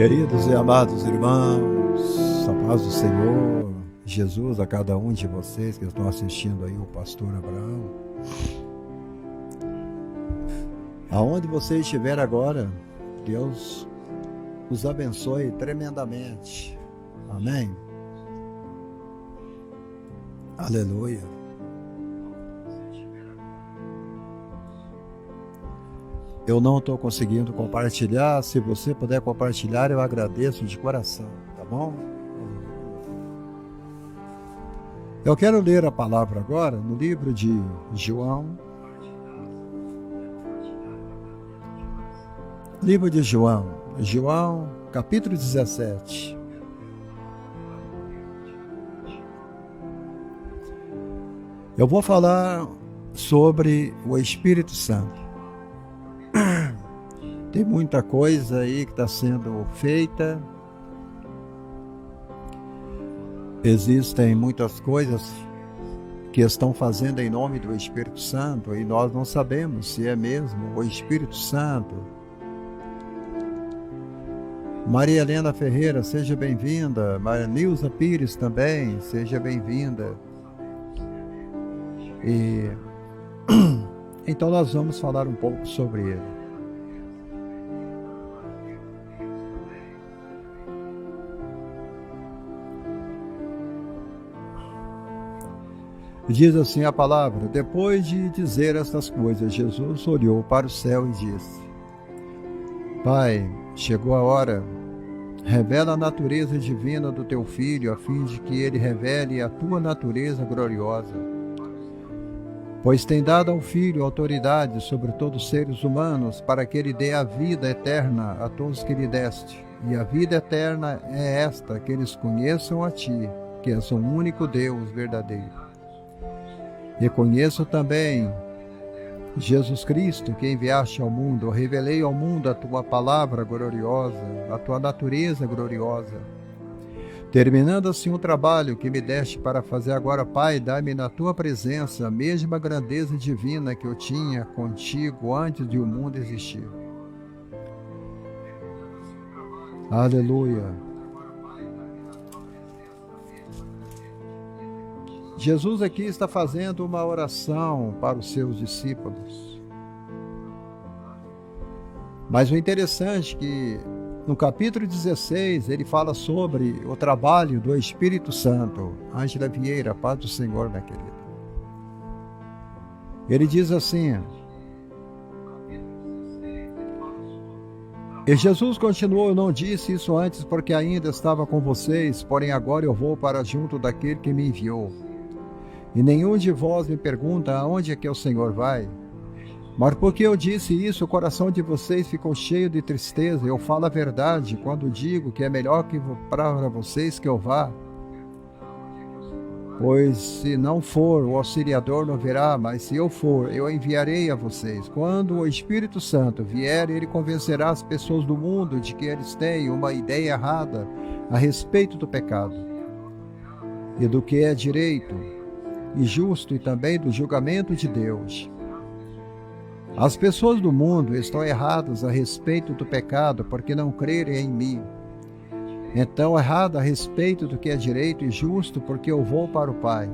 Queridos e amados irmãos, a paz do Senhor Jesus a cada um de vocês que estão assistindo aí o Pastor Abraão. Aonde você estiver agora, Deus os abençoe tremendamente. Amém? Aleluia. Eu não estou conseguindo compartilhar. Se você puder compartilhar, eu agradeço de coração, tá bom? Eu quero ler a palavra agora no livro de João. Livro de João, capítulo 17. Eu vou falar sobre o Espírito Santo. Tem muita coisa aí que está sendo feita. Existem muitas coisas que estão fazendo em nome do Espírito Santo e nós não sabemos se é mesmo o Espírito Santo. Maria Helena Ferreira, seja bem-vinda. Maria Nilza Pires também, seja bem-vinda. E então nós vamos falar um pouco sobre ele. Diz assim a palavra: depois de dizer estas coisas, Jesus olhou para o céu e disse: Pai, chegou a hora, revela a natureza divina do teu Filho, a fim de que ele revele a tua natureza gloriosa. Pois tem dado ao Filho autoridade sobre todos os seres humanos, para que ele dê a vida eterna a todos que lhe deste. E a vida eterna é esta, que eles conheçam a ti, que és o único Deus verdadeiro. Reconheço também Jesus Cristo, que enviaste ao mundo. Revelei ao mundo a tua palavra gloriosa, a tua natureza gloriosa. Terminando assim o trabalho que me deste para fazer agora, Pai, dá-me na tua presença a mesma grandeza divina que eu tinha contigo antes de o mundo existir. Aleluia. Jesus aqui está fazendo uma oração para os seus discípulos. Mas o interessante é que no capítulo 16 ele fala sobre o trabalho do Espírito Santo. Ângela Vieira, paz do Senhor, minha querida. Ele diz assim: E Jesus continuou: eu não disse isso antes porque ainda estava com vocês, porém agora eu vou para junto daquele que me enviou. E nenhum de vós me pergunta aonde é que o Senhor vai. Mas porque eu disse isso, o coração de vocês ficou cheio de tristeza. Eu falo a verdade quando digo que é melhor que para vocês que eu vá. Pois se não for, o auxiliador não virá, mas se eu for, eu enviarei a vocês. Quando o Espírito Santo vier, ele convencerá as pessoas do mundo de que eles têm uma ideia errada a respeito do pecado e do que é direito e justo, e também do julgamento de Deus. As pessoas do mundo estão erradas a respeito do pecado porque não crerem em mim. Então, errada a respeito do que é direito e justo, porque eu vou para o Pai.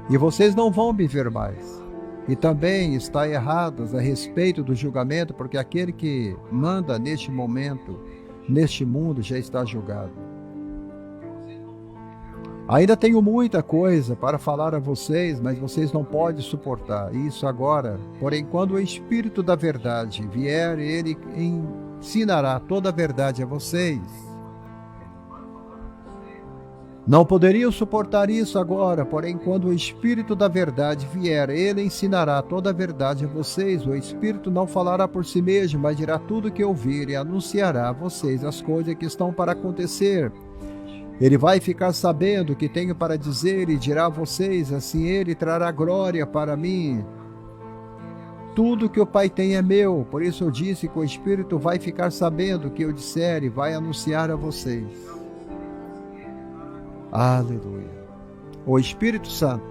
E vocês não vão me ver mais. E também está erradas a respeito do julgamento, porque aquele que manda neste momento, neste mundo, já está julgado. Ainda tenho muita coisa para falar a vocês, mas vocês não podem suportar isso agora. Porém, quando o Espírito da verdade vier, ele ensinará toda a verdade a vocês. Não poderiam suportar isso agora, porém, quando o Espírito da verdade vier, ele ensinará toda a verdade a vocês. O Espírito não falará por si mesmo, mas dirá tudo o que ouvir e anunciará a vocês as coisas que estão para acontecer. Ele vai ficar sabendo o que tenho para dizer e dirá a vocês, assim ele trará glória para mim. Tudo que o Pai tem é meu, por isso eu disse que o Espírito vai ficar sabendo o que eu disser e vai anunciar a vocês. Aleluia. O Espírito Santo.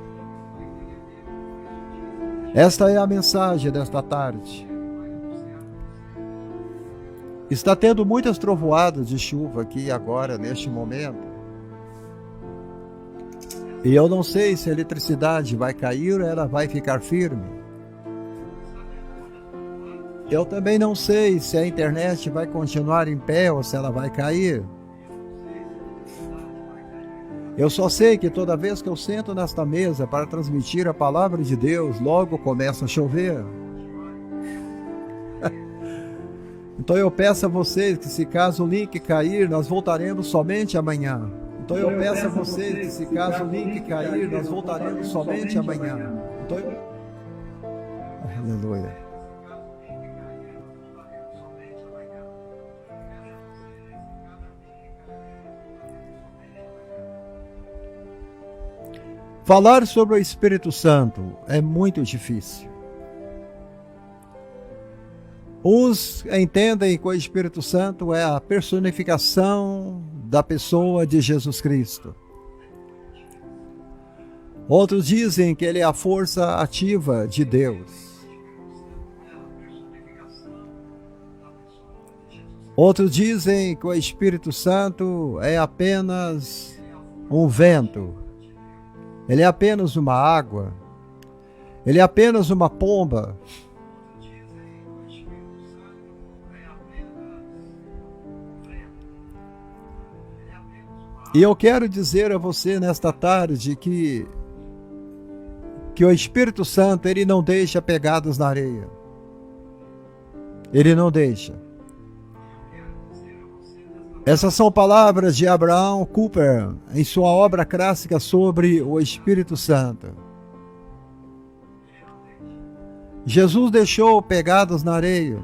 Esta é a mensagem desta tarde. Está tendo muitas trovoadas de chuva aqui agora, neste momento. E eu não sei se a eletricidade vai cair ou ela vai ficar firme. Eu também não sei se a internet vai continuar em pé ou se ela vai cair. Eu só sei que toda vez que eu sento nesta mesa para transmitir a palavra de Deus, logo começa a chover. Então eu peço a vocês que se caso o link cair, nós voltaremos somente amanhã. Então eu peço a vocês que se caso o link cair, nós voltaremos somente amanhã. Então Aleluia. Falar sobre o Espírito Santo é muito difícil. Uns entendem que o Espírito Santo é a personificação da pessoa de Jesus Cristo. Outros dizem que ele é a força ativa de Deus. Outros dizem que o Espírito Santo é apenas um vento. Ele é apenas uma água. Ele é apenas uma pomba. E eu quero dizer a você nesta tarde que o Espírito Santo, ele não deixa pegadas na areia. Ele não deixa. Essas são palavras de Abraham Kuyper em sua obra clássica sobre o Espírito Santo. Jesus deixou pegadas na areia.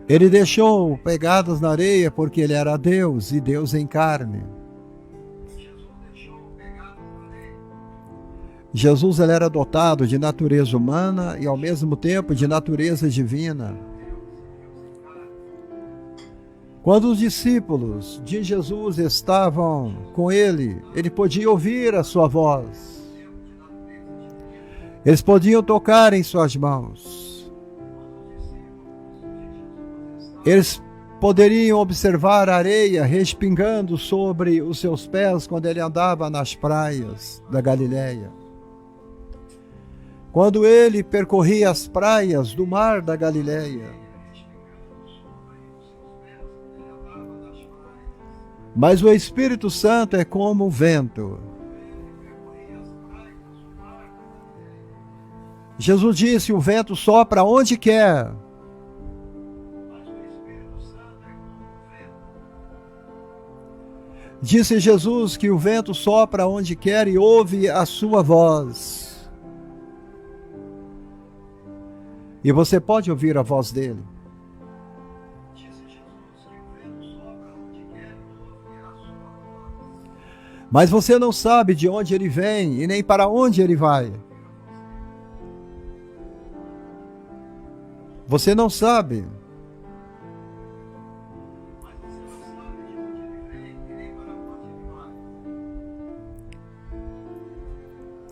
Ele deixou pegadas na areia porque ele era Deus e Deus em carne. Jesus ele era dotado de natureza humana e ao mesmo tempo de natureza divina. Quando os discípulos de Jesus estavam com ele, ele podia ouvir a sua voz. Eles podiam tocar em suas mãos. Eles poderiam observar a areia respingando sobre os seus pés quando ele andava nas praias da Galileia. Quando ele percorria as praias do mar da Galileia. Mas o Espírito Santo é como o vento. Jesus disse: o vento sopra onde quer. Disse Jesus que o vento sopra onde quer e ouve a sua voz. E você pode ouvir a voz dele. Mas você não sabe de onde ele vem e nem para onde ele vai. Você não sabe.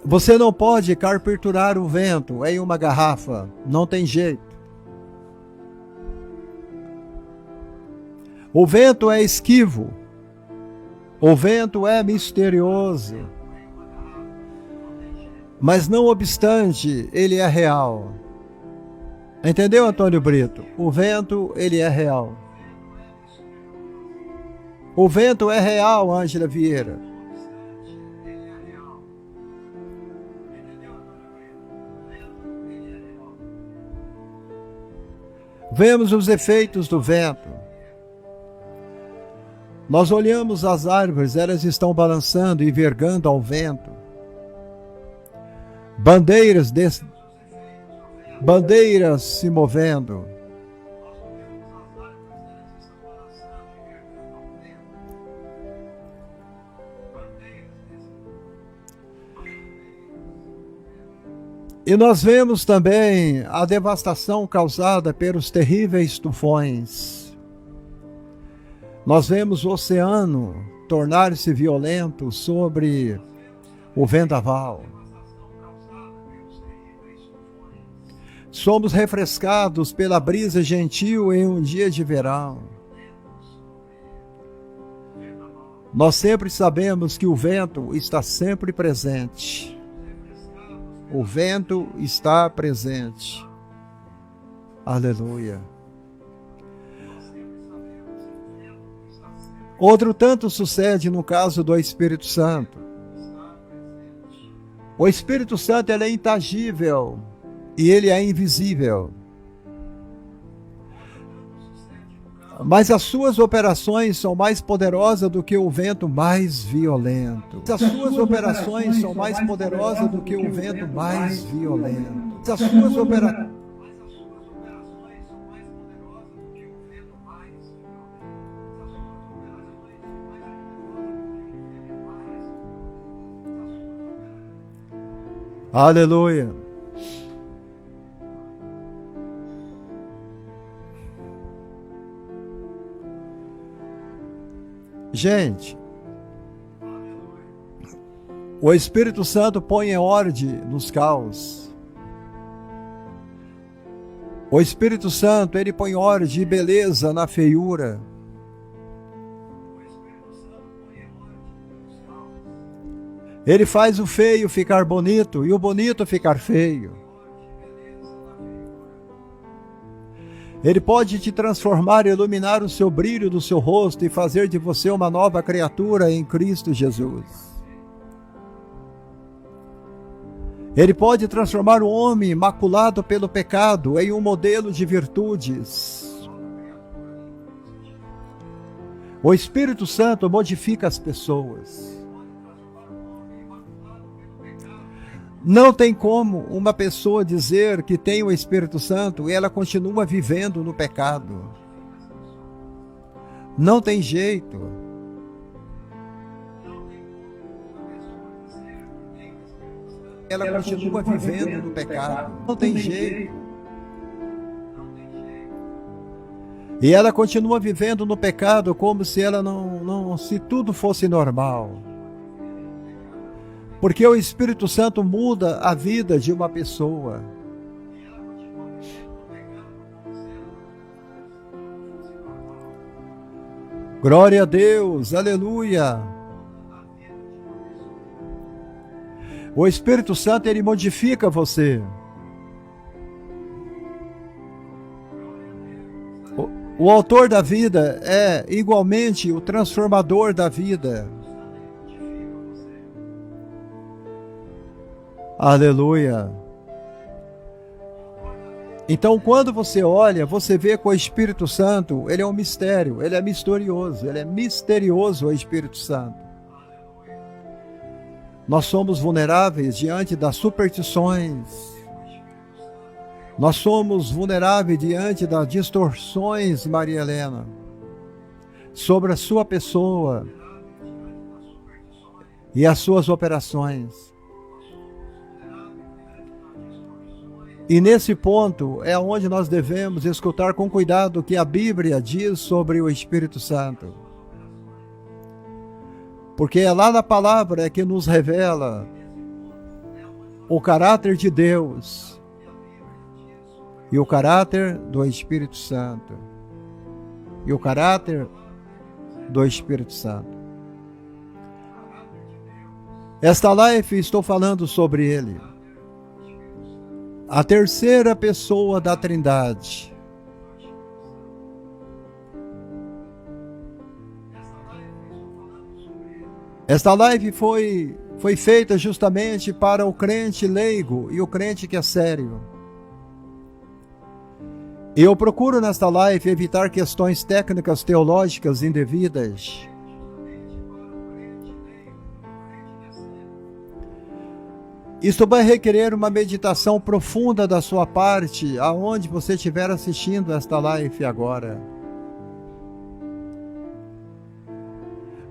Você não pode capturar o vento em uma garrafa. Não tem jeito. O vento é esquivo. O vento é misterioso, mas não obstante, ele é real. Entendeu, Antônio Brito? O vento, ele é real. O vento é real, Ângela Vieira. Vemos os efeitos do vento. Nós olhamos as árvores, elas estão balançando e vergando ao vento. Bandeiras se movendo. E nós vemos também a devastação causada pelos terríveis tufões. Nós vemos o oceano tornar-se violento sobre o vendaval. Somos refrescados pela brisa gentil em um dia de verão. Nós sempre sabemos que o vento está sempre presente. O vento está presente. Aleluia. Outro tanto sucede no caso do Espírito Santo. O Espírito Santo ele é intangível e ele é invisível. Mas as suas operações são mais poderosas do que o vento mais violento. As suas operações são mais poderosas do que o vento mais violento. As suas operações. Aleluia. Gente, o Espírito Santo põe em ordem nos caos. O Espírito Santo, ele põe ordem e beleza na feiura. Ele faz o feio ficar bonito e o bonito ficar feio. Ele pode te transformar, iluminar o seu brilho do seu rosto e fazer de você uma nova criatura em Cristo Jesus. Ele pode transformar o homem maculado pelo pecado em um modelo de virtudes. O Espírito Santo modifica as pessoas. Não tem como uma pessoa dizer que tem o Espírito Santo e ela continua vivendo no pecado. Não tem jeito. Ela continua vivendo no pecado. Não tem jeito. E ela continua vivendo no pecado como se ela se tudo fosse normal. Porque o Espírito Santo muda a vida de uma pessoa. Glória a Deus, aleluia. O Espírito Santo, ele modifica você. O autor da vida é igualmente o transformador da vida. Aleluia. Então, quando você olha, você vê que o Espírito Santo, ele é um mistério, ele é misterioso o Espírito Santo. Nós somos vulneráveis diante das superstições. Nós somos vulneráveis diante das distorções, Maria Helena, sobre a sua pessoa e as suas operações. E nesse ponto é onde nós devemos escutar com cuidado o que a Bíblia diz sobre o Espírito Santo. Porque é lá na palavra que nos revela o caráter de Deus e o caráter do Espírito Santo. E o caráter do Espírito Santo. Esta live estou falando sobre ele. A terceira pessoa da Trindade. Esta live foi feita justamente para o crente leigo e o crente que é sério. E eu procuro nesta live evitar questões técnicas teológicas indevidas. Isso vai requerer uma meditação profunda da sua parte, aonde você estiver assistindo esta live agora.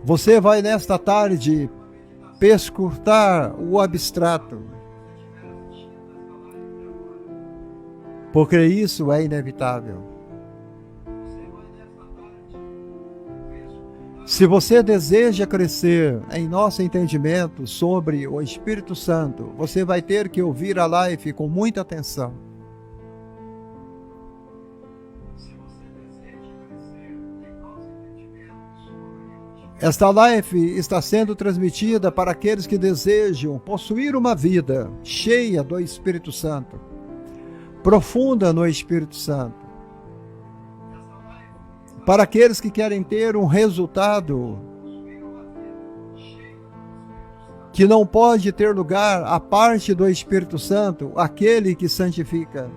Você vai nesta tarde perscrutar o abstrato, porque isso é inevitável. Se você deseja crescer em nosso entendimento sobre o Espírito Santo, você vai ter que ouvir a live com muita atenção. Esta live está sendo transmitida para aqueles que desejam possuir uma vida cheia do Espírito Santo, profunda no Espírito Santo. Para aqueles que querem ter um resultado que não pode ter lugar à parte do Espírito Santo, aquele que santifica.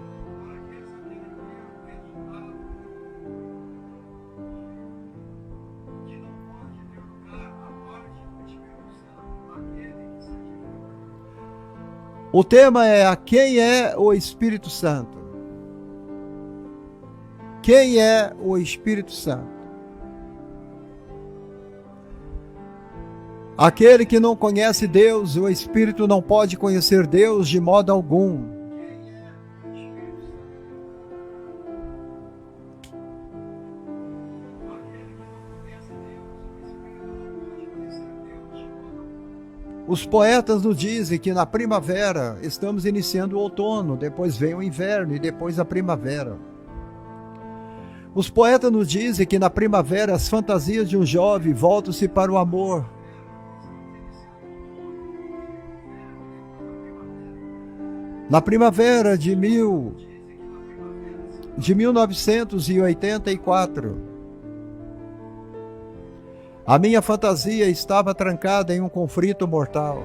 O tema é: quem é o Espírito Santo? Quem é o Espírito Santo? Aquele que não conhece Deus, o Espírito não pode conhecer Deus de modo algum. Os poetas nos dizem que na primavera estamos iniciando o outono, depois vem o inverno e depois a primavera. Os poetas nos dizem que na primavera as fantasias de um jovem voltam-se para o amor. Na primavera de 1984, a minha fantasia estava trancada em um conflito mortal.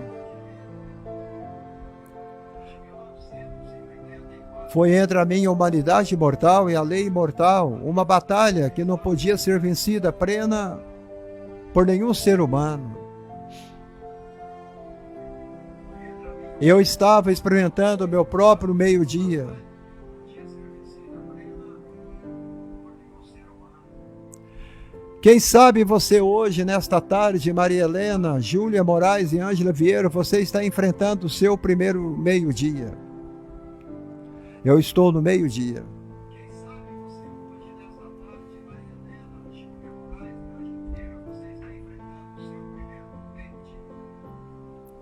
Foi entre a minha humanidade mortal e a lei mortal, uma batalha que não podia ser vencida plena por nenhum ser humano. Eu estava experimentando o meu próprio meio-dia. Quem sabe você hoje, nesta tarde, Maria Helena, Júlia Moraes e Ângela Vieira, você está enfrentando o seu primeiro meio-dia. Eu estou no meio-dia.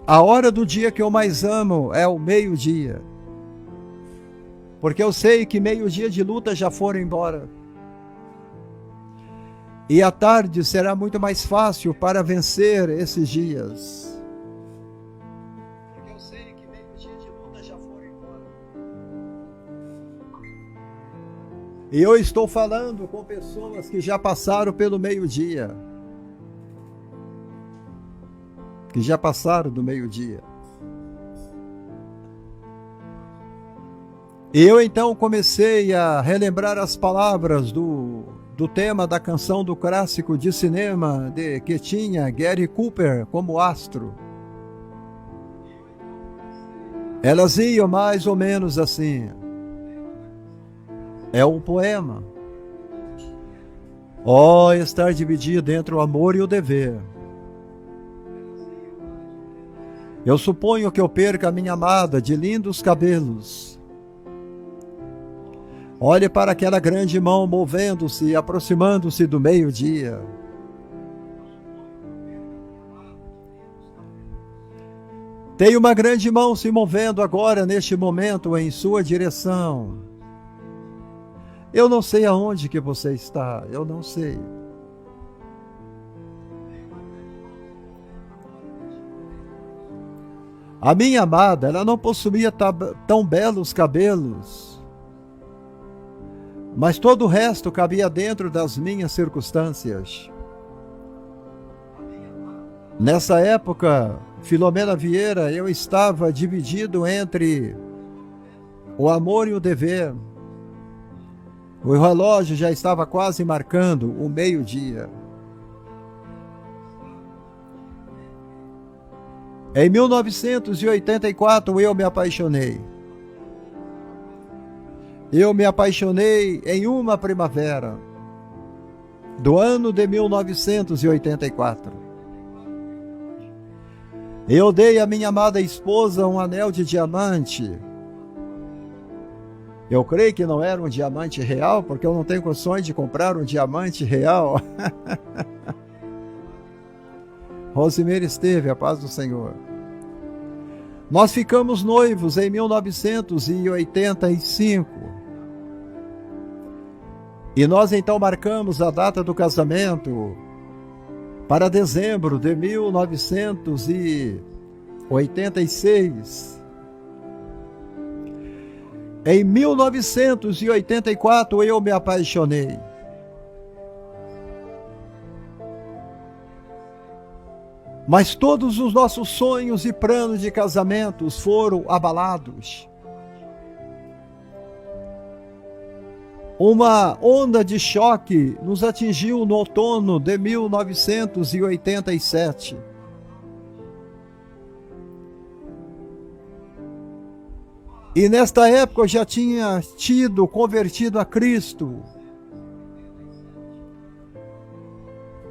A hora do dia que eu mais amo é o meio-dia. Porque eu sei que meio-dia de luta já foram embora. E a tarde será muito mais fácil para vencer esses dias. Porque eu sei que meio-dia de luta já foram embora. E eu estou falando com pessoas que já passaram pelo meio-dia. Que já passaram do meio-dia. E eu então comecei a relembrar as palavras do tema da canção do clássico de cinema que tinha Gary Cooper como astro. Elas iam mais ou menos assim. É um poema. Ó, estar dividido entre o amor e o dever. Eu suponho que eu perca a minha amada de lindos cabelos. Olhe para aquela grande mão movendo-se e aproximando-se do meio-dia. Tem uma grande mão se movendo agora, neste momento, em sua direção. Eu não sei aonde que você está, eu não sei. A minha amada, ela não possuía tão belos cabelos, mas todo o resto cabia dentro das minhas circunstâncias. Nessa época, Filomena Vieira, eu estava dividido entre o amor e o dever. O relógio já estava quase marcando o meio-dia. Em 1984 eu me apaixonei. Eu me apaixonei em uma primavera do ano de 1984. Eu dei à minha amada esposa um anel de diamante. Eu creio que não era um diamante real, porque eu não tenho condições de comprar um diamante real. Rosimeira esteve, a paz do Senhor. Nós ficamos noivos em 1985. E nós então marcamos a data do casamento para dezembro de 1986. Em 1984 eu me apaixonei. Mas todos os nossos sonhos e planos de casamentos foram abalados. Uma onda de choque nos atingiu no outono de 1987. E nesta época eu já tinha convertido a Cristo.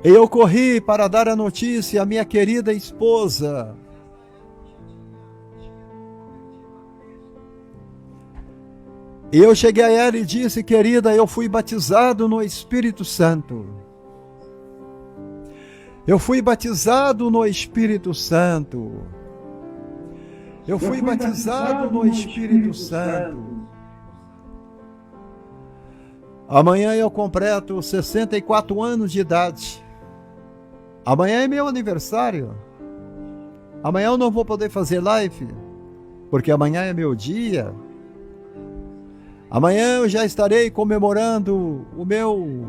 E eu corri para dar a notícia à minha querida esposa. E eu cheguei a ela e disse: querida, eu fui batizado no Espírito Santo. Eu fui batizado no Espírito Santo. Eu fui batizado no Espírito Santo. Amanhã eu completo 64 anos de idade. Amanhã é meu aniversário. Amanhã eu não vou poder fazer live, porque amanhã é meu dia. Amanhã eu já estarei comemorando o meu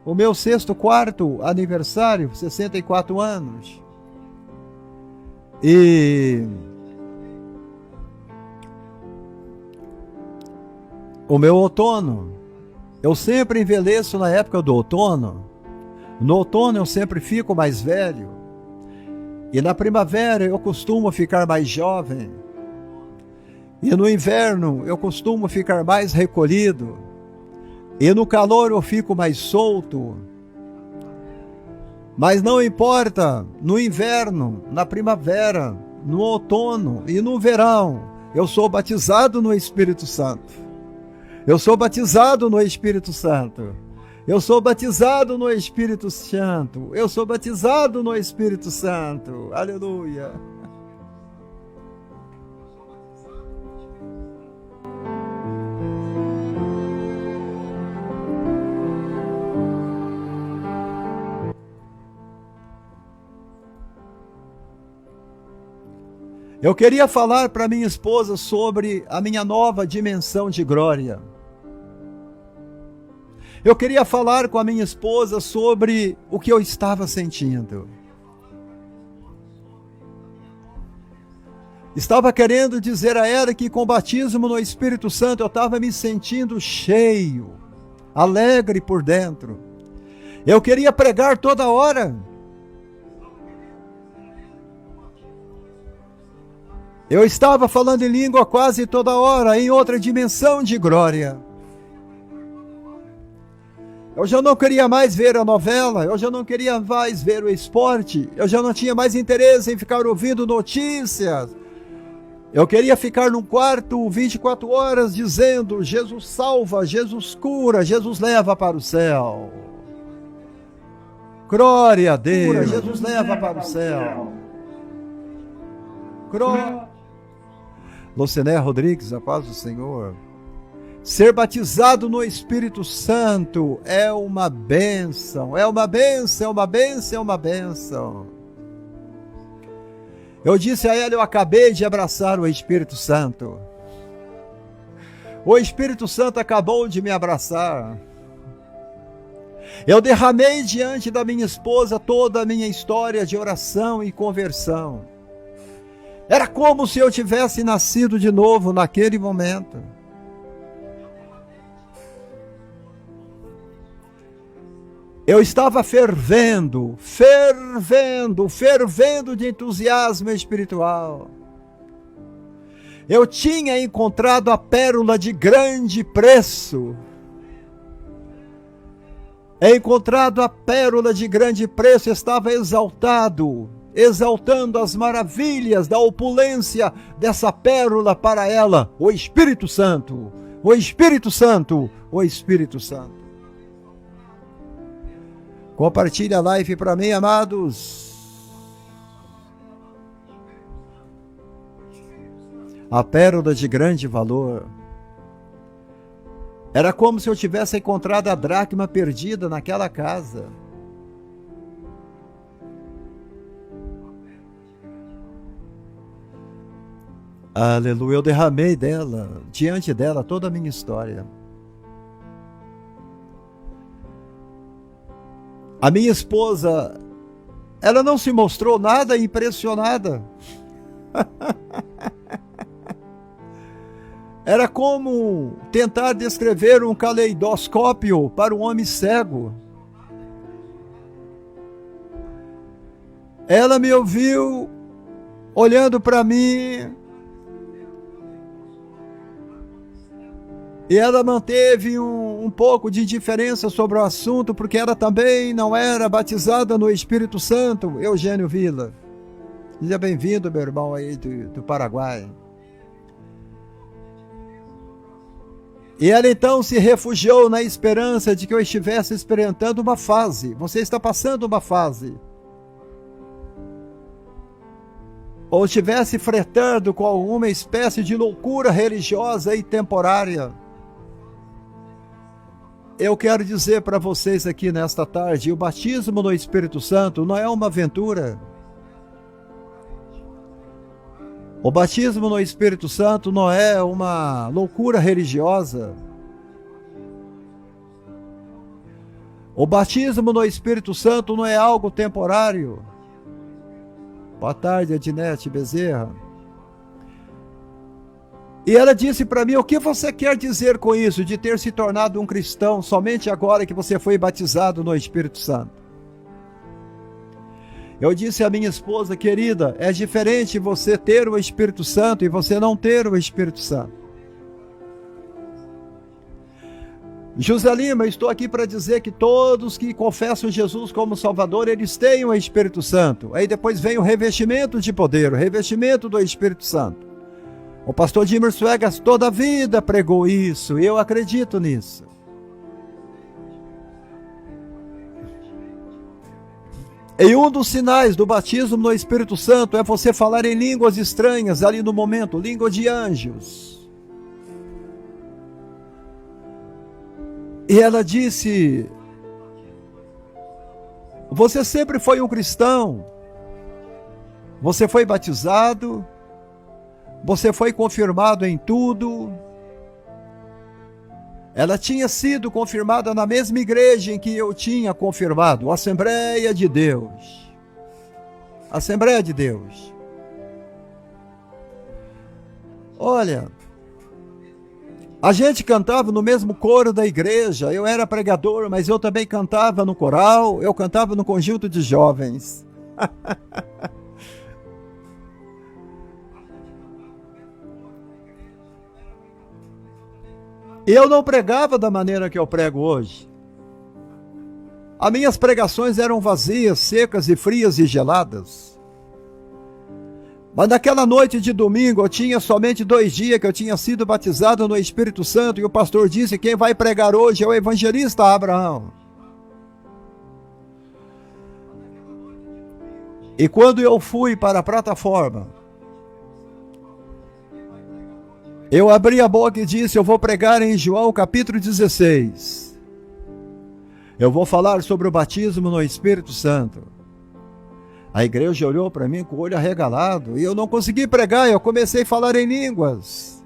64º aniversário, 64 anos. E o meu outono, eu sempre envelheço na época do outono. No outono eu sempre fico mais velho. E na primavera eu costumo ficar mais jovem. E no inverno eu costumo ficar mais recolhido. E no calor eu fico mais solto. Mas não importa, no inverno, na primavera, no outono e no verão, eu sou batizado no Espírito Santo. Eu sou batizado no Espírito Santo. Eu sou batizado no Espírito Santo. Eu sou batizado no Espírito Santo. Aleluia. Eu queria falar para minha esposa sobre a minha nova dimensão de glória. Eu queria falar com a minha esposa sobre o que eu estava sentindo. Estava querendo dizer a ela que com o batismo no Espírito Santo eu estava me sentindo cheio, alegre por dentro. Eu queria pregar toda hora. Eu estava falando em língua quase toda hora, em outra dimensão de glória. Eu já não queria mais ver a novela, eu já não queria mais ver o esporte, eu já não tinha mais interesse em ficar ouvindo notícias. Eu queria ficar num quarto 24 horas dizendo: Jesus salva, Jesus cura, Jesus leva para o céu. Glória a Deus. Jesus leva para o céu. Luciné Rodrigues, a paz do Senhor. Ser batizado no Espírito Santo é uma bênção, é uma bênção, é uma bênção, é uma bênção. Eu disse a ela: eu acabei de abraçar o Espírito Santo. O Espírito Santo acabou de me abraçar. Eu derramei diante da minha esposa toda a minha história de oração e conversão. Era como se eu tivesse nascido de novo naquele momento. Eu estava fervendo de entusiasmo espiritual. Eu tinha encontrado a pérola de grande preço. Encontrado a pérola de grande preço, estava exaltado, exaltando as maravilhas da opulência dessa pérola para ela, o Espírito Santo, o Espírito Santo, o Espírito Santo. Compartilha a live para mim, amados. A pérola de grande valor. Era como se eu tivesse encontrado a dracma perdida naquela casa. Aleluia, eu derramei diante dela toda a minha história. A minha esposa, ela não se mostrou nada impressionada. Era como tentar descrever um caleidoscópio para um homem cego. Ela me ouviu, olhando para mim, e ela manteve um pouco de indiferença sobre o assunto, porque ela também não era batizada no Espírito Santo. Eugênio Vila, seja bem-vindo, meu irmão aí do Paraguai. E ela então se refugiou na esperança de que eu estivesse experimentando uma fase. Você está passando uma fase. Ou estivesse flertando com alguma espécie de loucura religiosa e temporária. Eu quero dizer para vocês aqui nesta tarde, o batismo no Espírito Santo não é uma aventura. O batismo no Espírito Santo não é uma loucura religiosa. O batismo no Espírito Santo não é algo temporário. Boa tarde, Adinete Bezerra. E ela disse para mim: o que você quer dizer com isso, de ter se tornado um cristão somente agora que você foi batizado no Espírito Santo? Eu disse à minha esposa: querida, é diferente você ter o Espírito Santo e você não ter o Espírito Santo. José Lima, estou aqui para dizer que todos que confessam Jesus como Salvador, eles têm o Espírito Santo. Aí depois vem o revestimento de poder, o revestimento do Espírito Santo. O pastor Dimmer Swegas toda a vida pregou isso, e eu acredito nisso. E um dos sinais do batismo no Espírito Santo é você falar em línguas estranhas ali no momento, língua de anjos. E ela disse: você sempre foi um cristão, você foi batizado, você foi confirmado em tudo. Ela tinha sido confirmada na mesma igreja em que eu tinha confirmado, Assembleia de Deus. Assembleia de Deus. Olha, a gente cantava no mesmo coro da igreja. Eu era pregador, mas eu também cantava no coral, eu cantava no conjunto de jovens. Eu não pregava da maneira que eu prego hoje. As minhas pregações eram vazias, secas e frias e geladas. Mas naquela noite de domingo, eu tinha somente 2 dias que eu tinha sido batizado no Espírito Santo, e o pastor disse: quem vai pregar hoje é o evangelista Abraão. E quando eu fui para a plataforma, eu abri a boca e disse: eu vou pregar em João capítulo 16. Eu vou falar sobre o batismo no Espírito Santo. A igreja olhou para mim com o olho arregalado, e eu não consegui pregar, eu comecei a falar em línguas.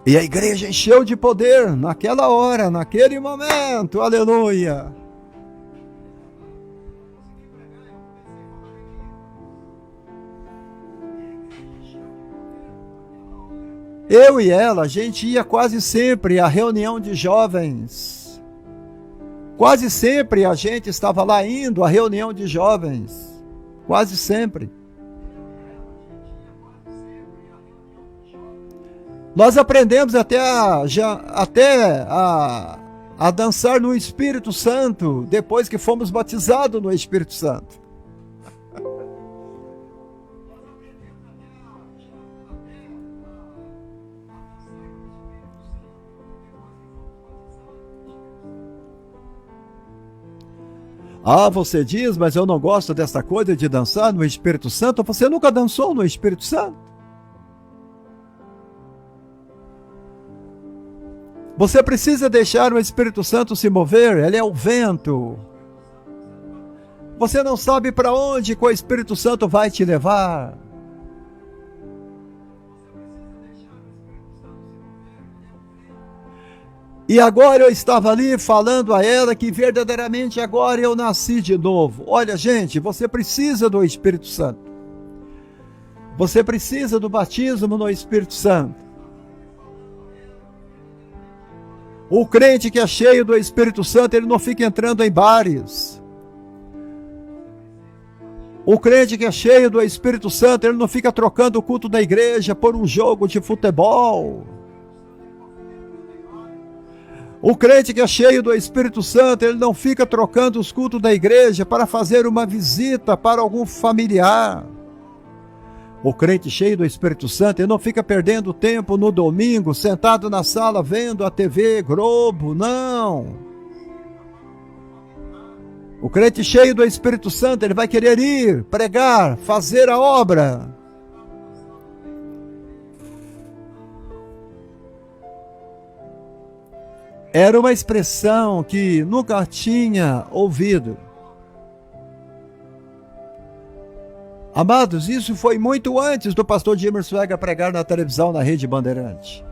E a igreja encheu de poder naquela hora, naquele momento, aleluia. Eu e ela, a gente ia quase sempre à reunião de jovens. Quase sempre a gente estava lá indo à reunião de jovens. Quase sempre. Nós aprendemos até a dançar no Espírito Santo, depois que fomos batizados no Espírito Santo. Ah, você diz, mas eu não gosto dessa coisa de dançar no Espírito Santo. Você nunca dançou no Espírito Santo? Você precisa deixar o Espírito Santo se mover, ele é o vento. Você não sabe para onde que o Espírito Santo vai te levar. E agora eu estava ali falando a ela que verdadeiramente agora eu nasci de novo. Olha, gente, você precisa do Espírito Santo. Você precisa do batismo no Espírito Santo. O crente que é cheio do Espírito Santo, ele não fica entrando em bares. O crente que é cheio do Espírito Santo, ele não fica trocando o culto da igreja por um jogo de futebol. O crente que é cheio do Espírito Santo, ele não fica trocando os cultos da igreja para fazer uma visita para algum familiar. O crente cheio do Espírito Santo, ele não fica perdendo tempo no domingo, sentado na sala vendo a TV Globo, não. O crente cheio do Espírito Santo, ele vai querer ir, pregar, fazer a obra. Era uma expressão que nunca tinha ouvido. Amados, isso foi muito antes do pastor Jimmer Swaggart pregar na televisão, na Rede Bandeirante.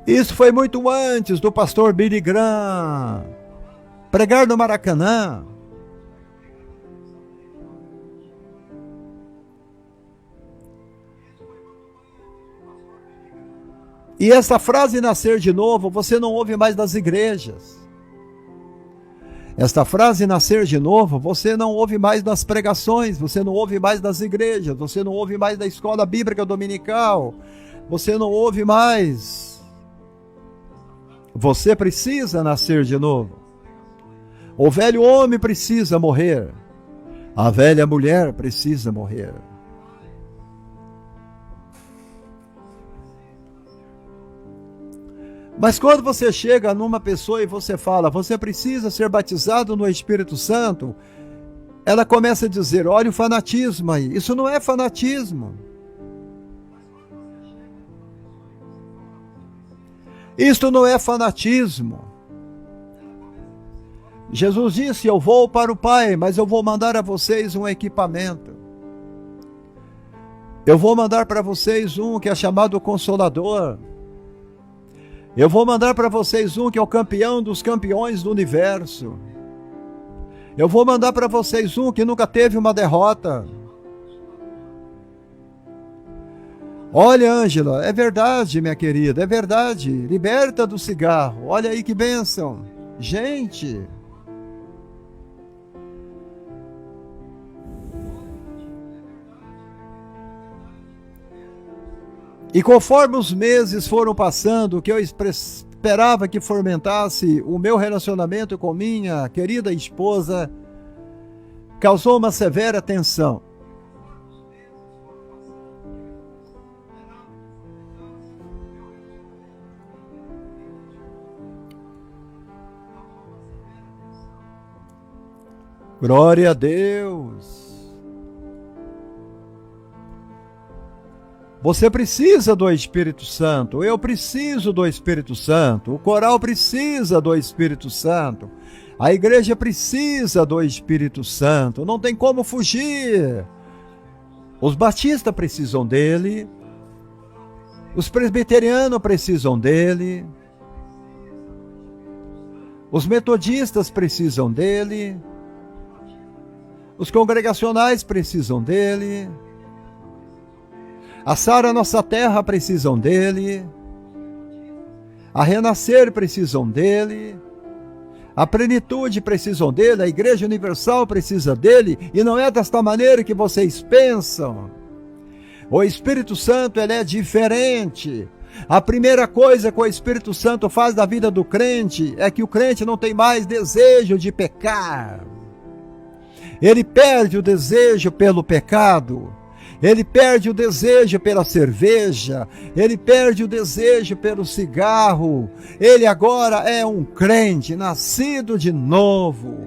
Isso foi muito antes do pastor Billy Graham pregar no Maracanã. E essa frase nascer de novo, você não ouve mais das igrejas. Esta frase nascer de novo, você não ouve mais das pregações, você não ouve mais das igrejas, você não ouve mais da escola bíblica dominical, você não ouve mais. Você precisa nascer de novo. O velho homem precisa morrer. A velha mulher precisa morrer. Mas quando você chega numa pessoa e você fala, você precisa ser batizado no Espírito Santo, ela começa a dizer, olha o fanatismo aí. Isso não é fanatismo. Isto não é fanatismo. Jesus disse, eu vou para o Pai, mas eu vou mandar a vocês um equipamento. Eu vou mandar para vocês um que é chamado Consolador. Eu vou mandar para vocês um que é o campeão dos campeões do universo. Eu vou mandar para vocês um que nunca teve uma derrota. Olha, Ângela, é verdade, minha querida, é verdade. Liberta do cigarro. Olha aí que bênção. Gente. E conforme os meses foram passando, o que eu esperava que fomentasse o meu relacionamento com minha querida esposa, causou uma severa tensão. Glória a Deus. Você precisa do Espírito Santo, eu preciso do Espírito Santo, o coral precisa do Espírito Santo, a igreja precisa do Espírito Santo, não tem como fugir. Os batistas precisam dele, os presbiterianos precisam dele, os metodistas precisam dele, os congregacionais precisam dele, a Sara Nossa Terra precisam dele, a Renascer precisam dele, a Plenitude precisam dele, a Igreja Universal precisa dele, e não é desta maneira que vocês pensam. O Espírito Santo, ele é diferente. A primeira coisa que o Espírito Santo faz na vida do crente é que o crente não tem mais desejo de pecar. Ele perde o desejo pelo pecado. Ele perde o desejo pela cerveja, ele perde o desejo pelo cigarro. Ele agora é um crente, nascido de novo,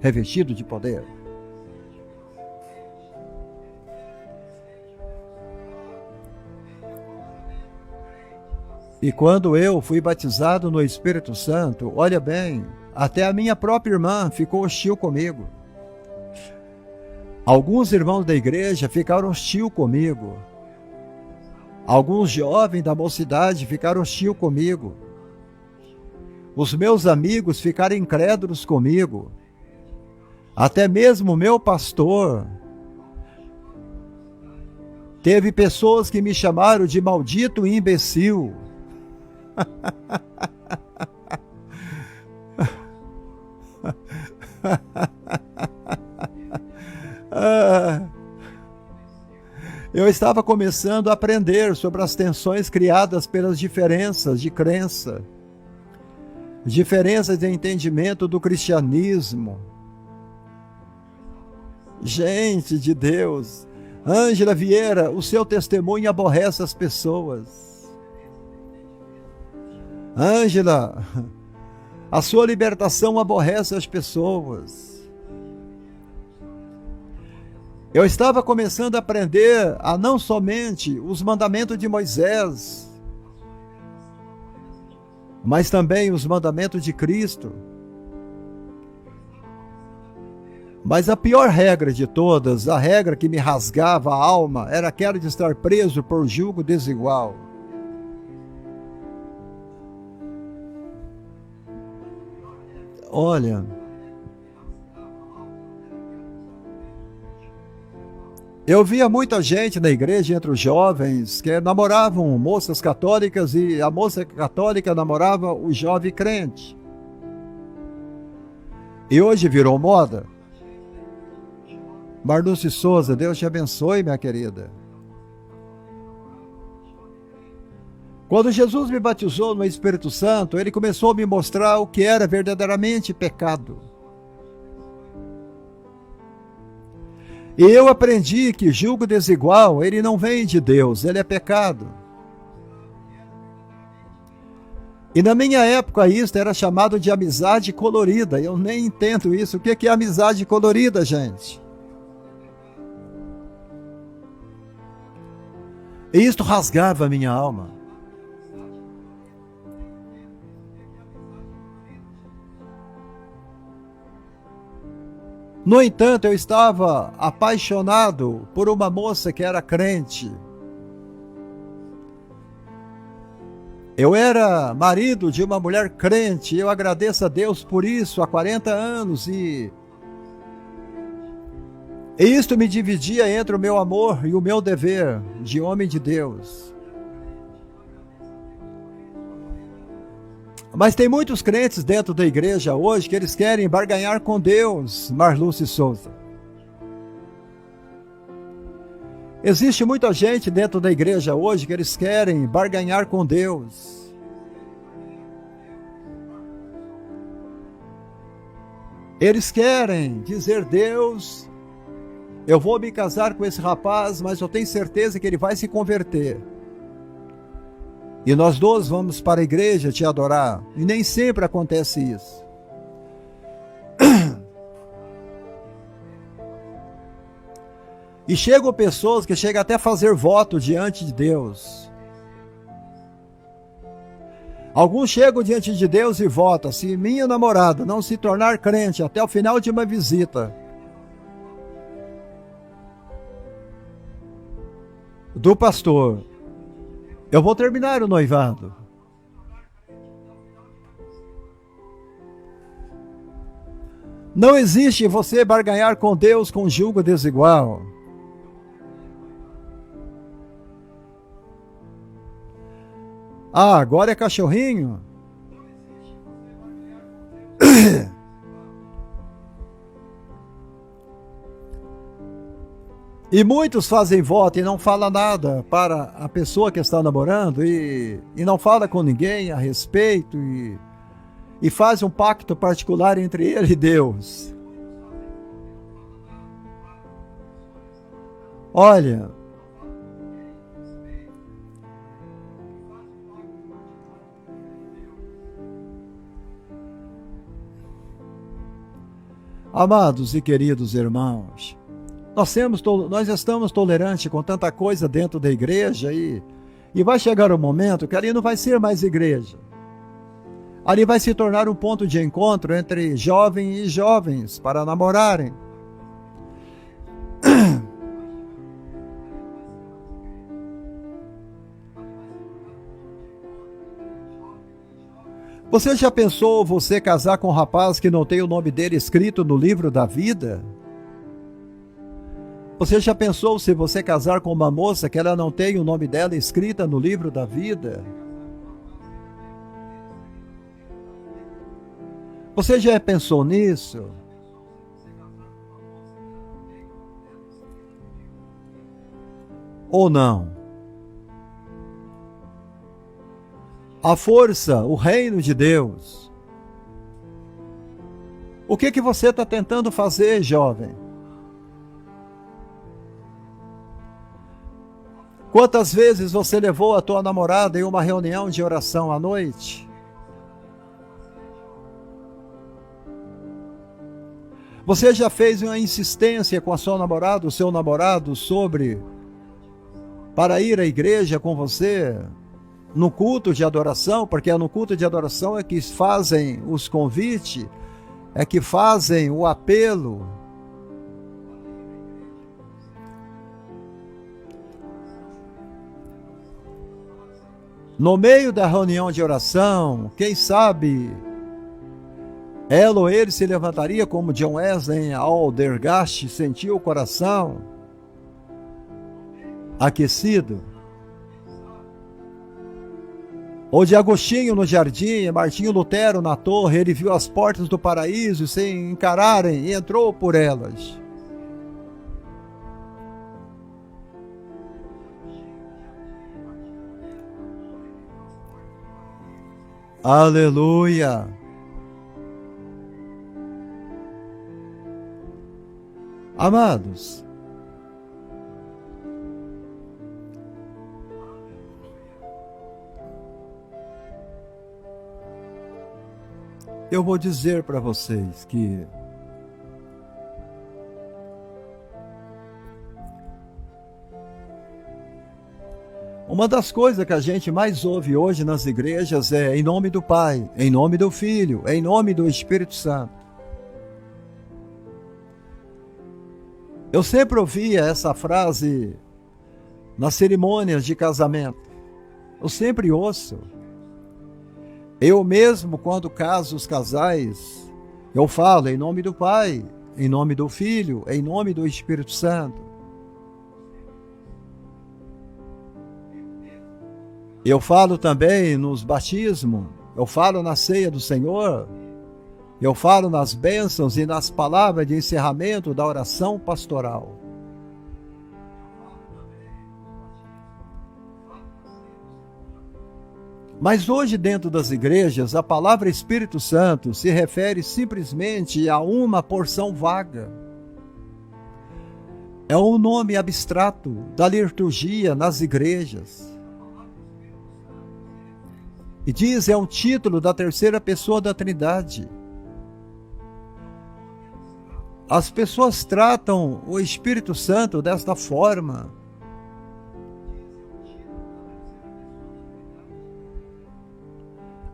revestido de poder. E quando eu fui batizado no Espírito Santo, olha bem, até a minha própria irmã ficou hostil comigo. Alguns irmãos da igreja ficaram hostil comigo. Alguns jovens da mocidade ficaram hostil comigo. Os meus amigos ficaram incrédulos comigo. Até mesmo o meu pastor. Teve pessoas que me chamaram de maldito e imbecil. Eu estava começando a aprender sobre as tensões criadas pelas diferenças de crença, diferenças de entendimento do cristianismo. Gente de Deus, Ângela Vieira, o seu testemunho aborrece as pessoas. Ângela, a sua libertação aborrece as pessoas. Eu estava começando a aprender a não somente os mandamentos de Moisés, mas também os mandamentos de Cristo. Mas a pior regra de todas, a regra que me rasgava a alma, era aquela de estar preso por jugo desigual. Olha, eu via muita gente na igreja, entre os jovens, que namoravam moças católicas e a moça católica namorava o jovem crente. E hoje virou moda. Marluce Souza, Deus te abençoe, minha querida. Quando Jesus me batizou no Espírito Santo, ele começou a me mostrar o que era verdadeiramente pecado. E eu aprendi que julgo desigual, ele não vem de Deus, ele é pecado. E na minha época isso era chamado de amizade colorida. Eu nem entendo isso. O que é amizade colorida, gente? E isto rasgava a minha alma. No entanto, eu estava apaixonado por uma moça que era crente. Eu era marido de uma mulher crente, eu agradeço a Deus por isso há 40 anos e isto me dividia entre o meu amor e o meu dever de homem de Deus. Mas tem muitos crentes dentro da igreja hoje que eles querem barganhar com Deus, Marluce Souza. Existe muita gente dentro da igreja hoje que eles querem barganhar com Deus. Eles querem dizer, Deus, eu vou me casar com esse rapaz, mas eu tenho certeza que ele vai se converter. E nós dois vamos para a igreja te adorar. E nem sempre acontece isso. E chegam pessoas que chegam até a fazer voto diante de Deus. Alguns chegam diante de Deus e votam, se minha namorada não se tornar crente até o final de uma visita do pastor, eu vou terminar o noivado. Não existe você barganhar com Deus com julgo desigual. Ah, agora é cachorrinho? E muitos fazem voto e não falam nada para a pessoa que está namorando e não fala com ninguém a respeito e faz um pacto particular entre ele e Deus. Olha, amados e queridos irmãos, nós estamos tolerantes com tanta coisa dentro da igreja e vai chegar um momento que ali não vai ser mais igreja. Ali vai se tornar um ponto de encontro entre jovens e jovens para namorarem. Você já pensou você casar com um rapaz que não tem o nome dele escrito no livro da vida? Você já pensou se você casar com uma moça que ela não tem o nome dela escrita no livro da vida? Você já pensou nisso? Ou não? A força, o reino de Deus. O que você está tentando fazer, jovem? Quantas vezes você levou a tua namorada em uma reunião de oração à noite? Você já fez uma insistência com a sua namorada, o seu namorado, para ir à igreja com você no culto de adoração? Porque é no culto de adoração é que fazem os convites, é que fazem o apelo. No meio da reunião de oração, quem sabe ela ou ele se levantaria como John Wesley Aldergast sentiu o coração aquecido. Ou de Agostinho no jardim, Martinho Lutero na torre, ele viu as portas do paraíso se encararem e entrou por elas. Aleluia! Amados, eu vou dizer para vocês que uma das coisas que a gente mais ouve hoje nas igrejas é em nome do Pai, em nome do Filho, em nome do Espírito Santo. Eu sempre ouvia essa frase nas cerimônias de casamento. Eu sempre ouço. Eu mesmo, quando caso os casais, eu falo em nome do Pai, em nome do Filho, em nome do Espírito Santo. Eu falo também nos batismos, eu falo na ceia do Senhor, eu falo nas bênçãos e nas palavras de encerramento da oração pastoral. Mas hoje, dentro das igrejas, a palavra Espírito Santo se refere simplesmente a uma porção vaga. É um nome abstrato da liturgia nas igrejas. E diz, é um título da terceira pessoa da Trindade. As pessoas tratam o Espírito Santo desta forma.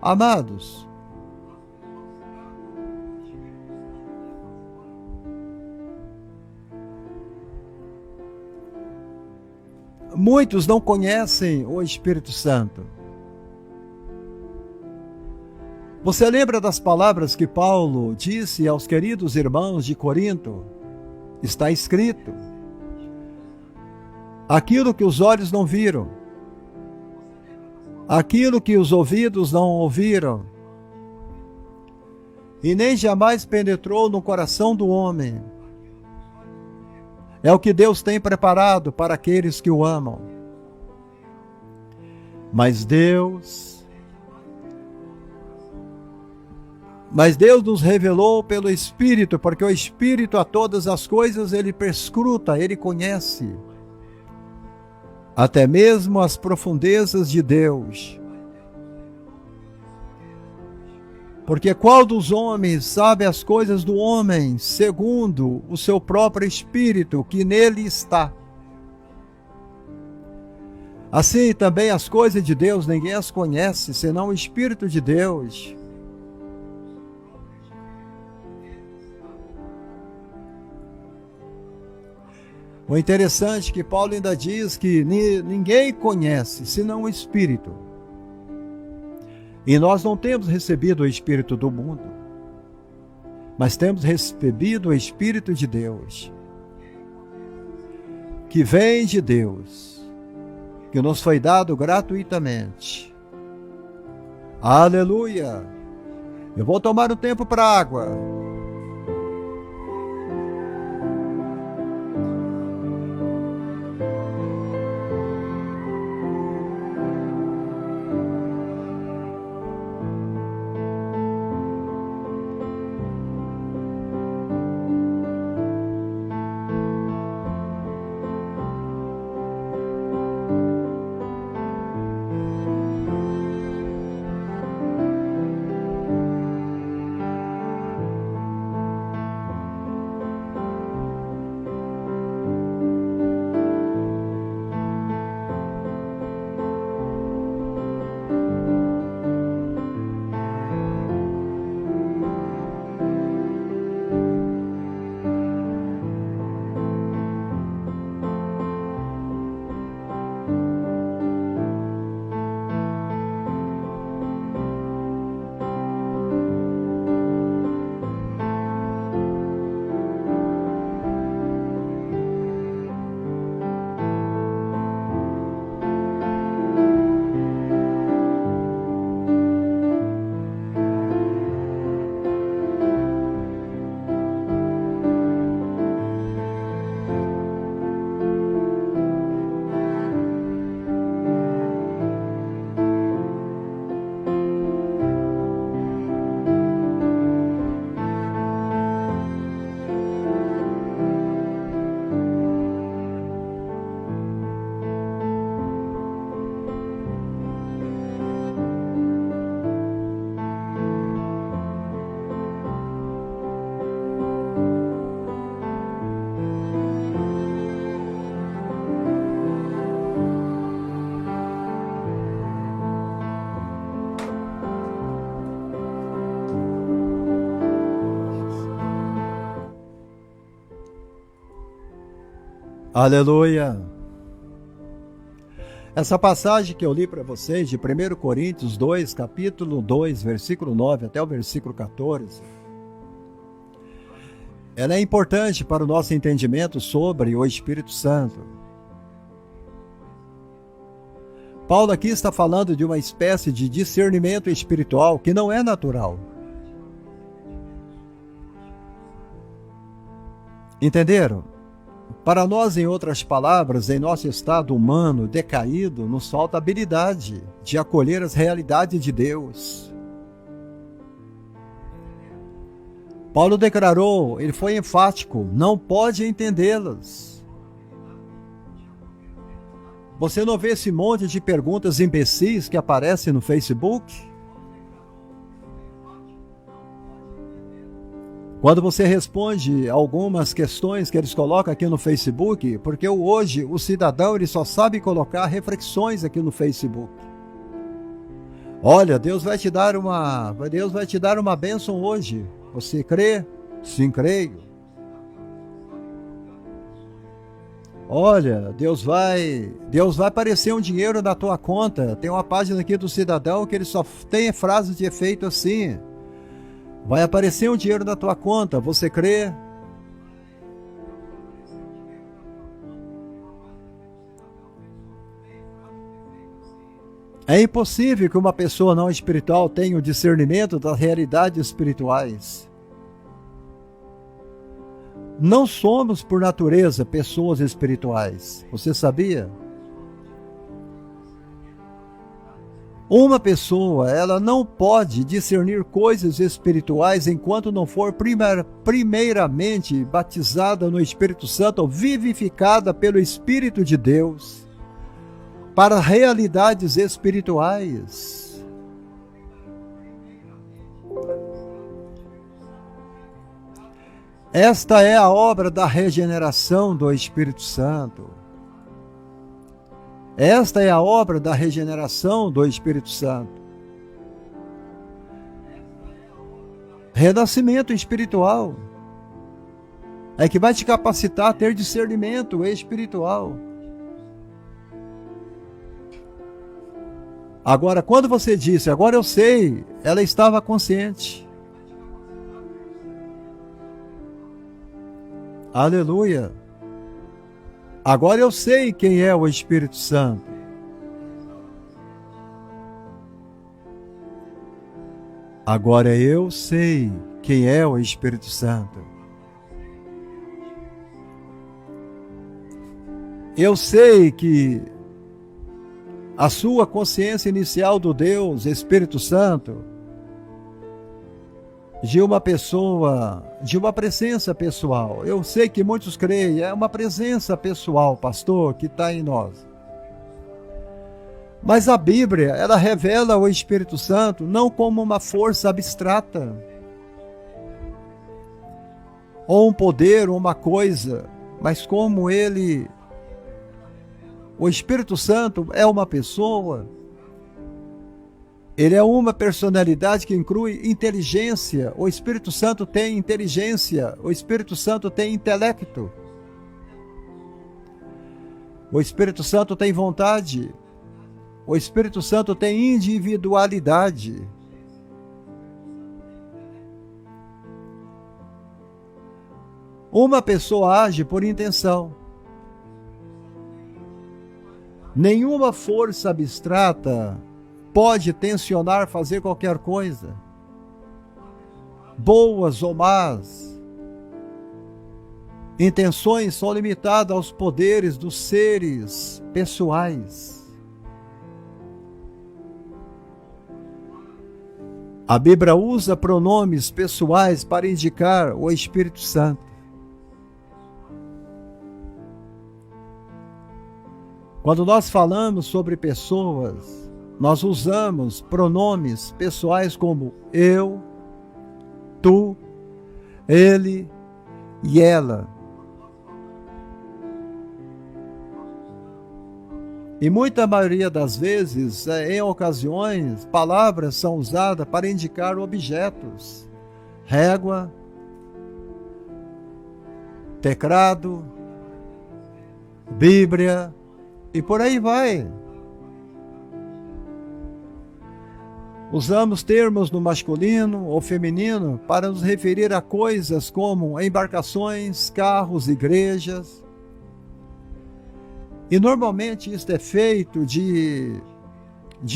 Amados, muitos não conhecem o Espírito Santo. Você lembra das palavras que Paulo disse aos queridos irmãos de Corinto? Está escrito: aquilo que os olhos não viram, aquilo que os ouvidos não ouviram, e nem jamais penetrou no coração do homem, é o que Deus tem preparado para aqueles que o amam. Mas Deus nos revelou pelo Espírito, porque o Espírito a todas as coisas ele perscruta, ele conhece até mesmo as profundezas de Deus. Porque qual dos homens sabe as coisas do homem, segundo o seu próprio Espírito que nele está? Assim também as coisas de Deus ninguém as conhece, senão o Espírito de Deus. O interessante é que Paulo ainda diz que ninguém conhece, senão o Espírito. E nós não temos recebido o Espírito do mundo, mas temos recebido o Espírito de Deus, que vem de Deus, que nos foi dado gratuitamente. Aleluia! Eu vou tomar um tempo para água. Aleluia! Essa passagem que eu li para vocês de 1 Coríntios 2, capítulo 2, versículo 9 até o versículo 14, ela é importante para o nosso entendimento sobre o Espírito Santo. Paulo aqui está falando de uma espécie de discernimento espiritual que não é natural. Entenderam? Para nós, em outras palavras, em nosso estado humano decaído, nos falta habilidade de acolher as realidades de Deus. Paulo declarou, ele foi enfático, não pode entendê-las. Você não vê esse monte de perguntas imbecis que aparecem no Facebook? Quando você responde algumas questões que eles colocam aqui no Facebook, porque hoje o cidadão ele só sabe colocar reflexões aqui no Facebook. Olha, Deus vai te dar uma bênção hoje. Você crê? Sim, creio. Olha, Deus vai aparecer um dinheiro na tua conta. Tem uma página aqui do cidadão que ele só tem frases de efeito assim. Vai aparecer um dinheiro na tua conta, você crê? É impossível que uma pessoa não espiritual tenha o discernimento das realidades espirituais. Não somos, por natureza, pessoas espirituais. Você sabia? Uma pessoa, ela não pode discernir coisas espirituais enquanto não for primeiramente batizada no Espírito Santo ou vivificada pelo Espírito de Deus para realidades espirituais. Esta é a obra da regeneração do Espírito Santo. Esta é a obra da regeneração do Espírito Santo. Renascimento espiritual é que vai te capacitar a ter discernimento espiritual. Agora, quando você disse, agora eu sei, ela estava consciente. Aleluia. Agora eu sei quem é o Espírito Santo. Agora eu sei quem é o Espírito Santo. Eu sei que a sua consciência inicial do Deus, Espírito Santo, de uma pessoa, de uma presença pessoal. Eu sei que muitos creem, é uma presença pessoal, pastor, que está em nós. Mas a Bíblia, ela revela o Espírito Santo não como uma força abstrata, ou um poder, ou uma coisa, mas como ele, o Espírito Santo é uma pessoa. Ele é uma personalidade que inclui inteligência. O Espírito Santo tem inteligência. O Espírito Santo tem intelecto. O Espírito Santo tem vontade. O Espírito Santo tem individualidade. Uma pessoa age por intenção. Nenhuma força abstrata pode tensionar fazer qualquer coisa, boas ou más. Intenções são limitadas aos poderes dos seres pessoais. A Bíblia usa pronomes pessoais para indicar o Espírito Santo. Quando nós falamos sobre pessoas, nós usamos pronomes pessoais como eu, tu, ele e ela. E muita maioria das vezes, em ocasiões, palavras são usadas para indicar objetos. Régua, teclado, Bíblia e por aí vai. Usamos termos no masculino ou feminino para nos referir a coisas como embarcações, carros, igrejas. E normalmente isto é feito de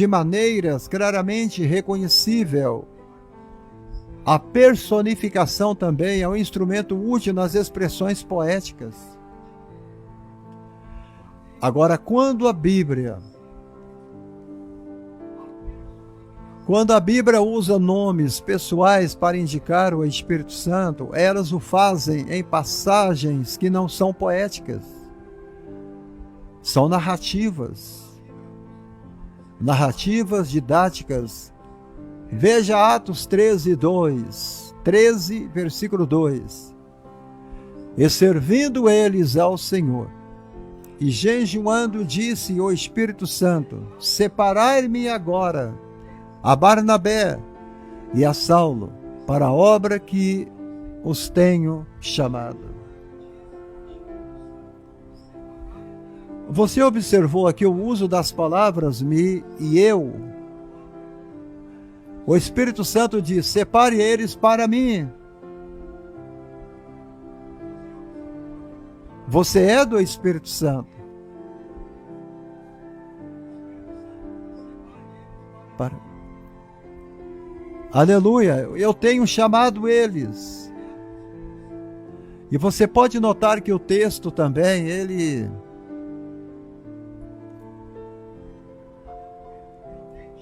maneiras claramente reconhecível. A personificação também é um instrumento útil nas expressões poéticas. Agora, quando a Bíblia usa nomes pessoais para indicar o Espírito Santo, elas o fazem em passagens que não são poéticas. São narrativas. Narrativas didáticas. Veja Atos 13, 2. 13, versículo 2. E servindo eles ao Senhor, e jejuando, disse o Espírito Santo: separai-me agora a Barnabé e a Saulo para a obra que os tenho chamado. Você observou aqui o uso das palavras me e eu? O Espírito Santo diz: separe eles para mim. Você é do Espírito Santo. Aleluia, eu tenho chamado eles. E você pode notar que o texto também, ele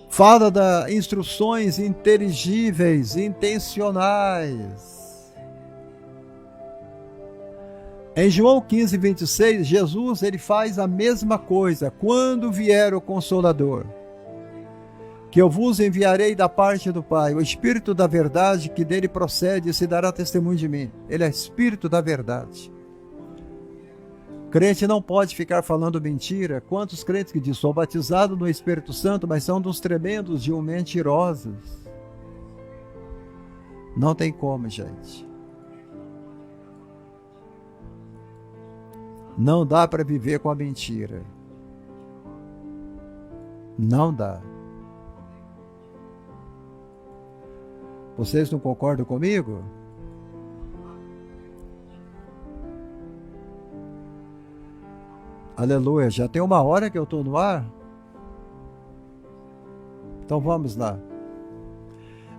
fala das instruções inteligíveis, intencionais. Em João 15, 26, Jesus ele faz a mesma coisa. Quando vier o Consolador, que eu vos enviarei da parte do Pai, o Espírito da verdade que dele procede se dará testemunho de mim. Ele é Espírito da verdade. Crente não pode ficar falando mentira. Quantos crentes que dizem, sou batizado no Espírito Santo, mas são dos tremendos de um mentirosos. Não tem como, gente. Não dá para viver com a mentira. Não dá. Vocês não concordam comigo? Aleluia, já tem 1 hora que eu estou no ar? Então vamos lá.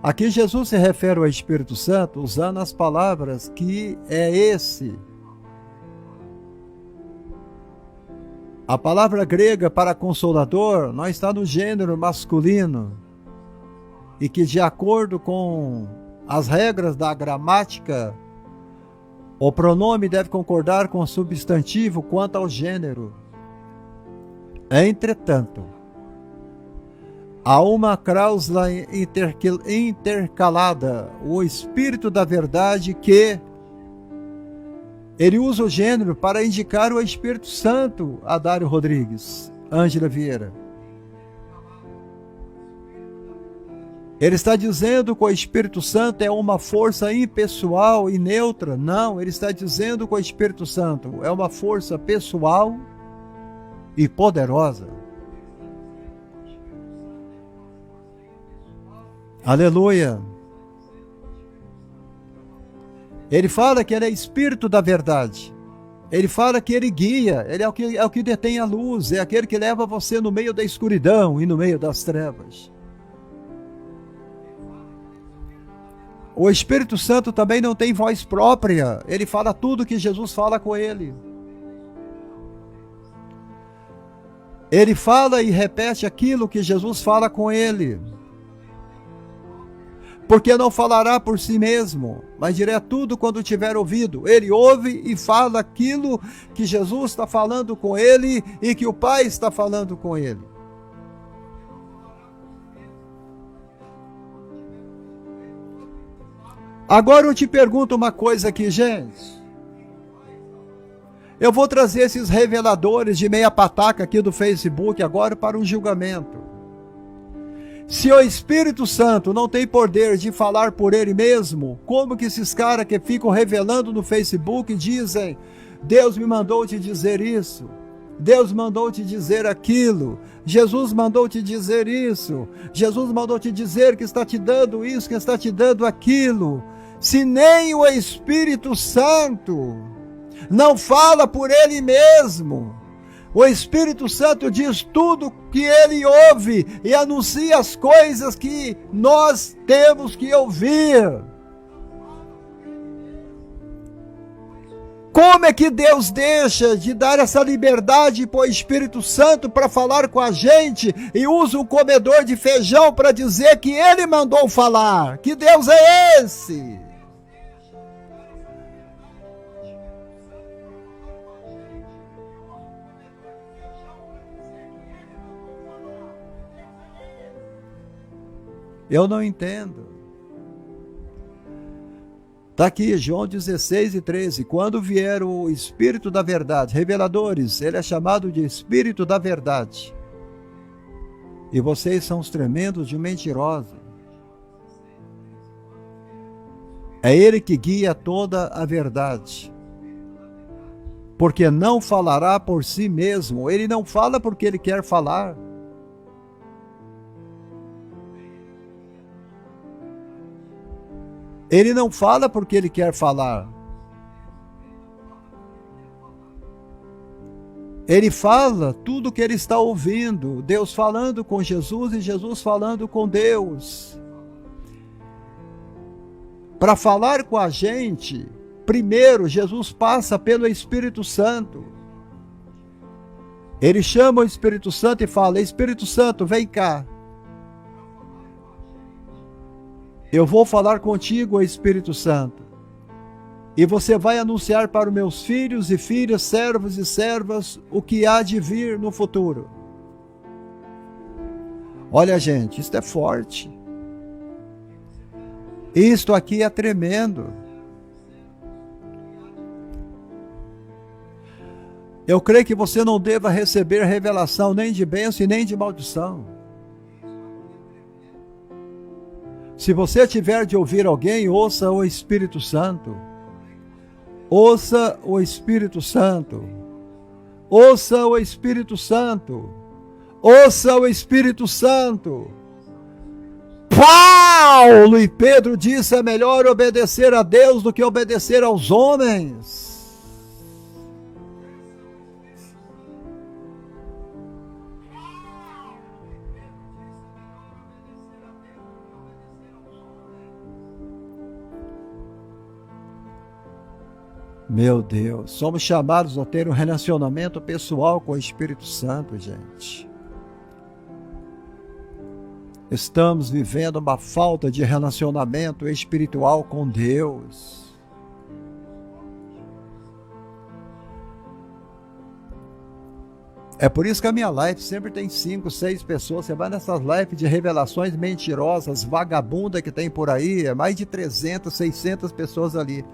Aqui Jesus se refere ao Espírito Santo usando as palavras que é esse. A palavra grega para consolador não está no gênero masculino e que, de acordo com as regras da gramática, o pronome deve concordar com o substantivo quanto ao gênero. Entretanto, há uma cláusula intercalada, o Espírito da Verdade, que ele usa o gênero para indicar o Espírito Santo. Adário Rodrigues, Ângela Vieira. Ele está dizendo que o Espírito Santo é uma força impessoal e neutra? Não, ele está dizendo que o Espírito Santo é uma força pessoal e poderosa. Aleluia! Ele fala que ele é Espírito da Verdade. Ele fala que ele guia, ele é o que detém a luz, é aquele que leva você no meio da escuridão e no meio das trevas. O Espírito Santo também não tem voz própria, ele fala tudo que Jesus fala com ele. Ele fala e repete aquilo que Jesus fala com ele. Porque não falará por si mesmo, mas dirá tudo quando tiver ouvido. Ele ouve e fala aquilo que Jesus está falando com ele e que o Pai está falando com ele. Agora eu te pergunto uma coisa aqui, gente. Eu vou trazer esses reveladores de meia pataca aqui do Facebook agora para um julgamento. Se o Espírito Santo não tem poder de falar por ele mesmo, como que esses caras que ficam revelando no Facebook dizem: Deus me mandou te dizer isso, Deus mandou te dizer aquilo, Jesus mandou te dizer isso, Jesus mandou te dizer que está te dando isso, que está te dando aquilo. Se nem o Espírito Santo não fala por ele mesmo, o Espírito Santo diz tudo que ele ouve e anuncia as coisas que nós temos que ouvir. Como é que Deus deixa de dar essa liberdade para o Espírito Santo para falar com a gente e usa um comedor de feijão para dizer que ele mandou falar? Que Deus é esse? Eu não entendo. Está aqui, João 16:13. Quando vier o Espírito da Verdade, reveladores, ele é chamado de Espírito da Verdade. E vocês são os tremendos de mentirosos. É ele que guia toda a verdade. Porque não falará por si mesmo. Ele não fala porque ele quer falar. Ele não fala porque ele quer falar. Ele fala tudo que ele está ouvindo. Deus falando com Jesus e Jesus falando com Deus. Para falar com a gente, primeiro Jesus passa pelo Espírito Santo. Ele chama o Espírito Santo e fala: Espírito Santo, vem cá. Eu vou falar contigo, Espírito Santo, e você vai anunciar para os meus filhos e filhas, servos e servas, o que há de vir no futuro. Olha, gente, isto é forte. Isto aqui é tremendo. Eu creio que você não deva receber revelação nem de bênção e nem de maldição. Se você tiver de ouvir alguém, ouça o Espírito Santo. Ouça o Espírito Santo. Ouça o Espírito Santo. Ouça o Espírito Santo. Paulo e Pedro disse: é melhor obedecer a Deus do que obedecer aos homens. Meu Deus, somos chamados a ter um relacionamento pessoal com o Espírito Santo, gente. Estamos vivendo uma falta de relacionamento espiritual com Deus. É por isso que a minha live sempre tem 5, 6 pessoas. Você vai nessas lives de revelações mentirosas, vagabunda que tem por aí, é mais de 300, 600 pessoas ali.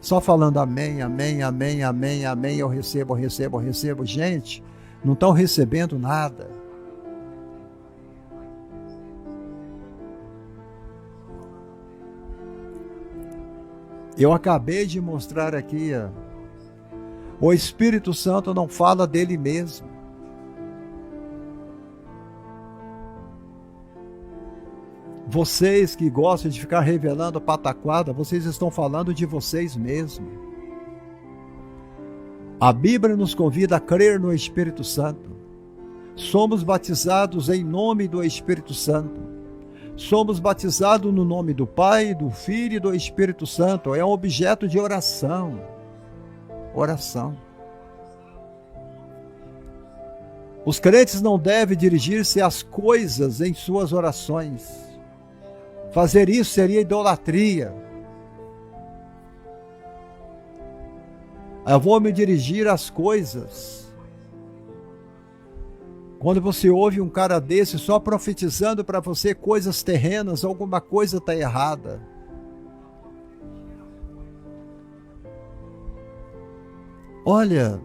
Só falando amém, amém, amém, amém, amém, eu recebo, eu recebo, eu recebo. Gente, não estão recebendo nada. Eu acabei de mostrar aqui, o Espírito Santo não fala dele mesmo. Vocês que gostam de ficar revelando pataquada, vocês estão falando de vocês mesmos. A Bíblia nos convida a crer no Espírito Santo. Somos batizados em nome do Espírito Santo. Somos batizados no nome do Pai, do Filho e do Espírito Santo. É um objeto de oração. Oração. Os crentes não devem dirigir-se às coisas em suas orações. Fazer isso seria idolatria. Eu vou me dirigir às coisas. Quando você ouve um cara desse só profetizando para você coisas terrenas, alguma coisa está errada. Olha,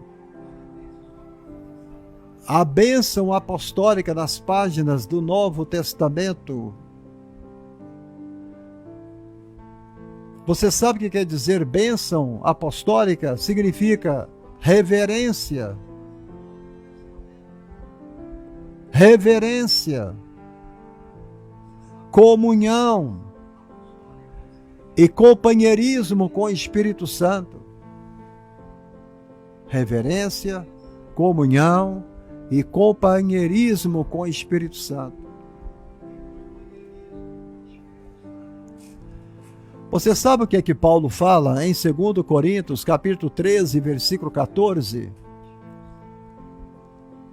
a bênção apostólica nas páginas do Novo Testamento. Você sabe o que quer dizer bênção apostólica? Significa reverência. Reverência. Comunhão. E companheirismo com o Espírito Santo. Reverência, comunhão e companheirismo com o Espírito Santo. Você sabe o que é que Paulo fala em 2 Coríntios, capítulo 13, versículo 14?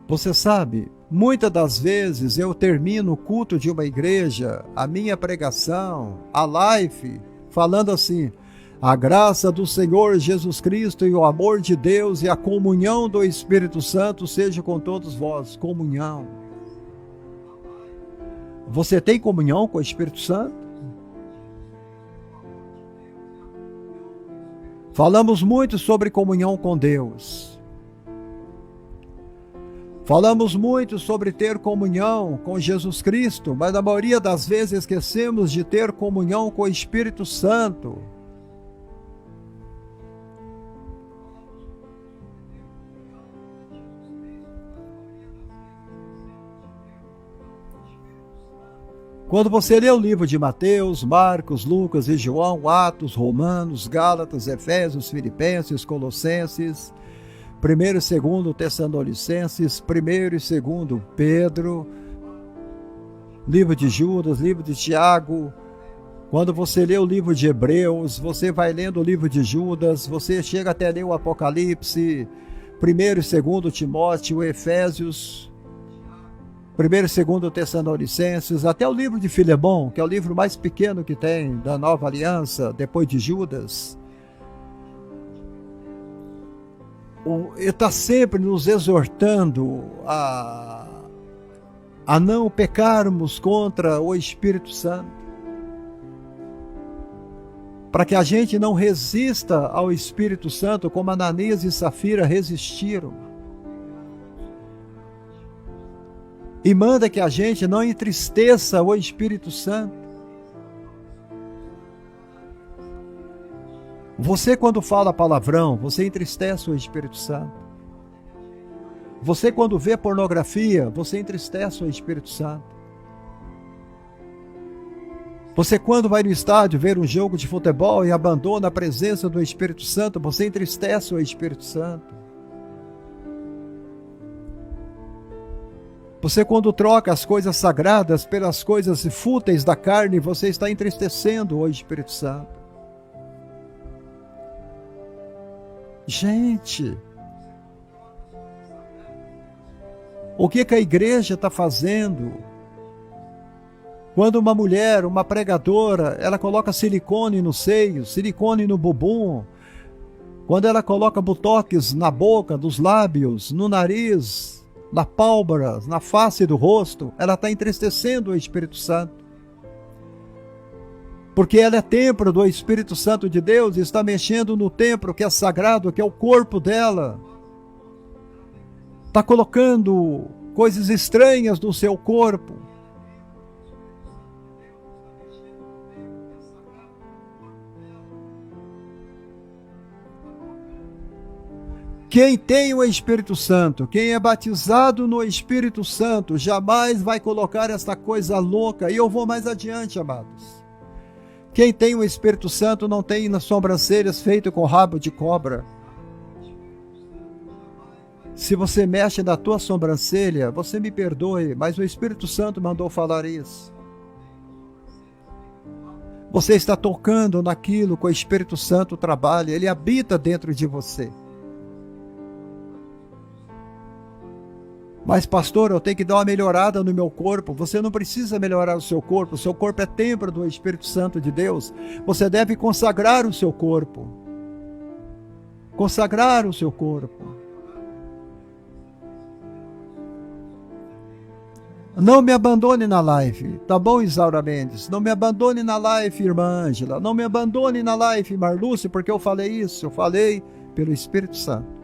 Você sabe, muitas das vezes eu termino o culto de uma igreja, a minha pregação, a live, falando assim: a graça do Senhor Jesus Cristo e o amor de Deus e a comunhão do Espírito Santo seja com todos vós. Comunhão. Você tem comunhão com o Espírito Santo? Falamos muito sobre comunhão com Deus. Falamos muito sobre ter comunhão com Jesus Cristo, mas na maioria das vezes esquecemos de ter comunhão com o Espírito Santo. Quando você lê o livro de Mateus, Marcos, Lucas e João, Atos, Romanos, Gálatas, Efésios, Filipenses, Colossenses, 1 e 2 Tessalonicenses, 1 e 2 Pedro, livro de Judas, livro de Tiago, quando você lê o livro de Hebreus, você vai lendo o livro de Judas, você chega até ler o Apocalipse, 1 e 2 Timóteo, Efésios, 1 e 2 Tessalonicenses, até o livro de Filemão, que é o livro mais pequeno que tem da Nova Aliança, depois de Judas. Ele está sempre nos exortando a não pecarmos contra o Espírito Santo, para que a gente não resista ao Espírito Santo como Ananias e Safira resistiram. E manda que a gente não entristeça o Espírito Santo. Você, quando fala palavrão, você entristece o Espírito Santo. Você, quando vê pornografia, você entristece o Espírito Santo. Você, quando vai no estádio ver um jogo de futebol e abandona a presença do Espírito Santo, você entristece o Espírito Santo. Você, quando troca as coisas sagradas pelas coisas fúteis da carne, você está entristecendo o Espírito Santo. Gente, o que a igreja está fazendo? Quando uma mulher, uma pregadora, ela coloca silicone no seio, silicone no bumbum, quando ela coloca botox na boca, nos lábios, no nariz, na pálpebra, na face do rosto, ela está entristecendo o Espírito Santo. Porque ela é templo do Espírito Santo de Deus e está mexendo no templo que é sagrado, que é o corpo dela. Está colocando coisas estranhas no seu corpo. Quem tem o Espírito Santo, quem é batizado no Espírito Santo, jamais vai colocar esta coisa louca. E eu vou mais adiante, amados. Quem tem o Espírito Santo não tem nas sobrancelhas feito com rabo de cobra. Se você mexe na tua sobrancelha, você me perdoe, mas o Espírito Santo mandou falar isso. Você está tocando naquilo que o Espírito Santo trabalha, ele habita dentro de você. Mas pastor, eu tenho que dar uma melhorada no meu corpo. Você não precisa melhorar o seu corpo é templo do Espírito Santo de Deus. Você deve consagrar o seu corpo. Consagrar o seu corpo. Não me abandone na live, tá bom, Isaura Mendes? Não me abandone na live, irmã Ângela. Não me abandone na live, Marlúcia, porque eu falei isso. Eu falei pelo Espírito Santo.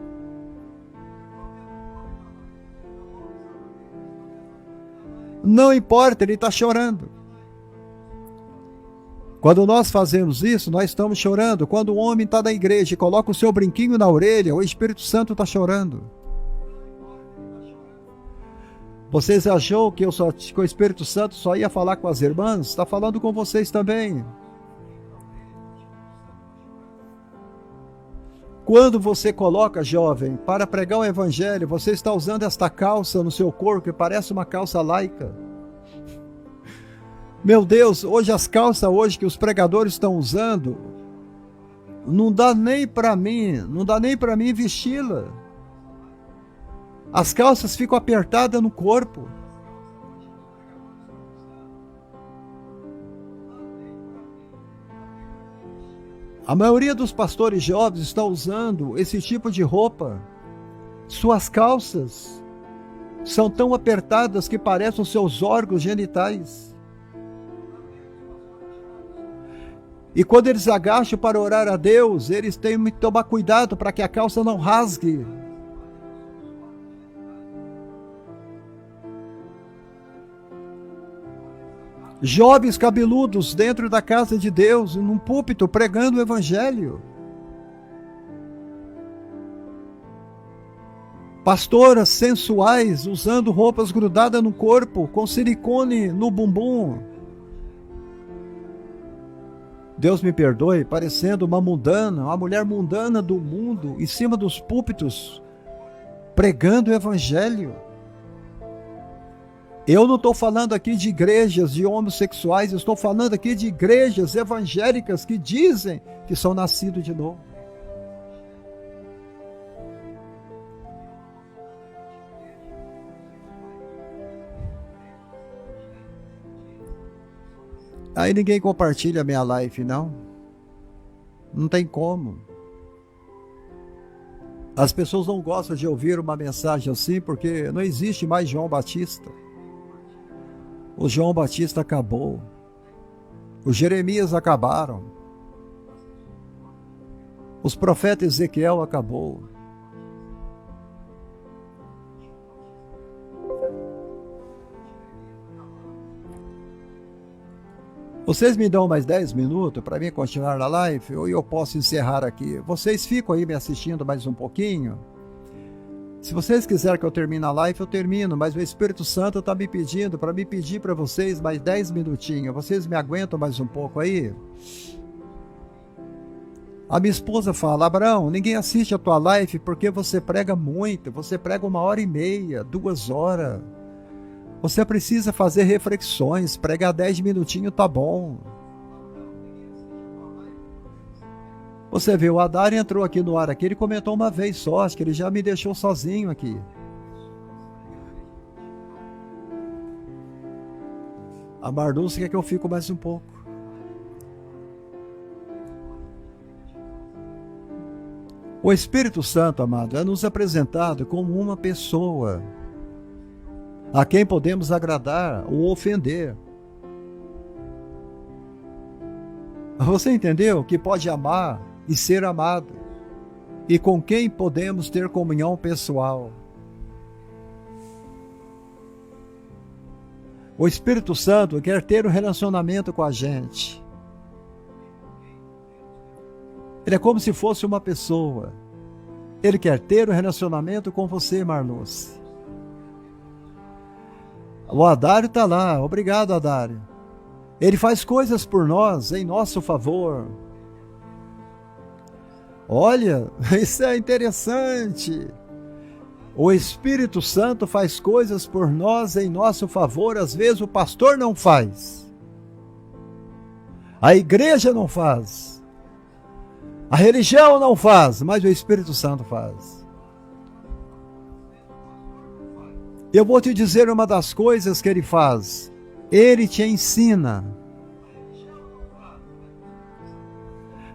Não importa, ele está chorando. Quando nós fazemos isso, nós estamos chorando. Quando o homem está na igreja e coloca o seu brinquinho na orelha, o Espírito Santo está chorando. Vocês achou que o Espírito Santo só ia falar com as irmãs? Está falando com vocês também. Quando você coloca, jovem, para pregar o evangelho, você está usando esta calça no seu corpo que parece uma calça laica. Meu Deus, hoje as calças que os pregadores estão usando, não dá nem para mim vesti-la. As calças ficam apertadas no corpo. A maioria dos pastores jovens está usando esse tipo de roupa. Suas calças são tão apertadas que parecem os seus órgãos genitais. E quando eles agacham para orar a Deus, eles têm que tomar cuidado para que a calça não rasgue. Jovens cabeludos dentro da casa de Deus, num púlpito, pregando o evangelho. Pastoras sensuais, usando roupas grudadas no corpo, com silicone no bumbum. Deus me perdoe, parecendo uma mulher mundana do mundo, em cima dos púlpitos, pregando o evangelho. Eu não estou falando aqui de igrejas de homossexuais, eu estou falando aqui de igrejas evangélicas que dizem que são nascidos de novo. Aí ninguém compartilha a minha live, não. Não tem como. As pessoas não gostam de ouvir uma mensagem assim porque não existe mais João Batista. O João Batista acabou. Os Jeremias acabaram. Os profetas Ezequiel acabou. Vocês me dão mais 10 minutos para mim continuar na live ou eu posso encerrar aqui? Vocês ficam aí me assistindo mais um pouquinho? Se vocês quiserem que eu termine a live, eu termino, mas o Espírito Santo está me pedindo para me pedir para vocês mais 10 minutinhos. Vocês me aguentam mais um pouco aí? A minha esposa fala: Abraão, ninguém assiste a tua live porque você prega muito, você prega 1h30, 2 horas. Você precisa fazer reflexões, pregar 10 minutinhos tá bom. Você vê, o Adar entrou aqui no ar, aqui, ele comentou uma vez só, acho que ele já me deixou sozinho aqui. A Marluce quer que eu fique mais um pouco. O Espírito Santo, amado, é nos apresentado como uma pessoa a quem podemos agradar ou ofender. Você entendeu que pode amar e ser amado, e com quem podemos ter comunhão pessoal. O Espírito Santo quer ter um relacionamento com a gente. Ele é como se fosse uma pessoa. Ele quer ter um relacionamento com você, Marluce. O Adário está lá. Obrigado, Adário. Ele faz coisas por nós, em nosso favor. Olha, isso é interessante. O Espírito Santo faz coisas por nós em nosso favor. Às vezes o pastor não faz. A igreja não faz. A religião não faz, mas o Espírito Santo faz. Eu vou te dizer uma das coisas que ele faz. Ele te ensina.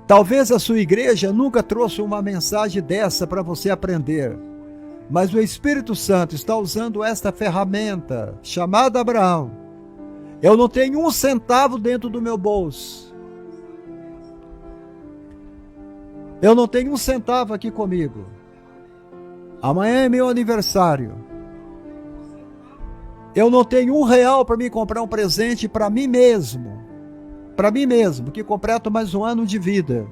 Talvez a sua igreja nunca trouxe uma mensagem dessa para você aprender. Mas o Espírito Santo está usando esta ferramenta chamada Abraão. Eu não tenho 1 centavo dentro do meu bolso. Eu não tenho 1 centavo aqui comigo. Amanhã é meu aniversário. Eu não tenho R$1 para me comprar um presente para mim mesmo. Para mim mesmo, que completo mais um ano de vida.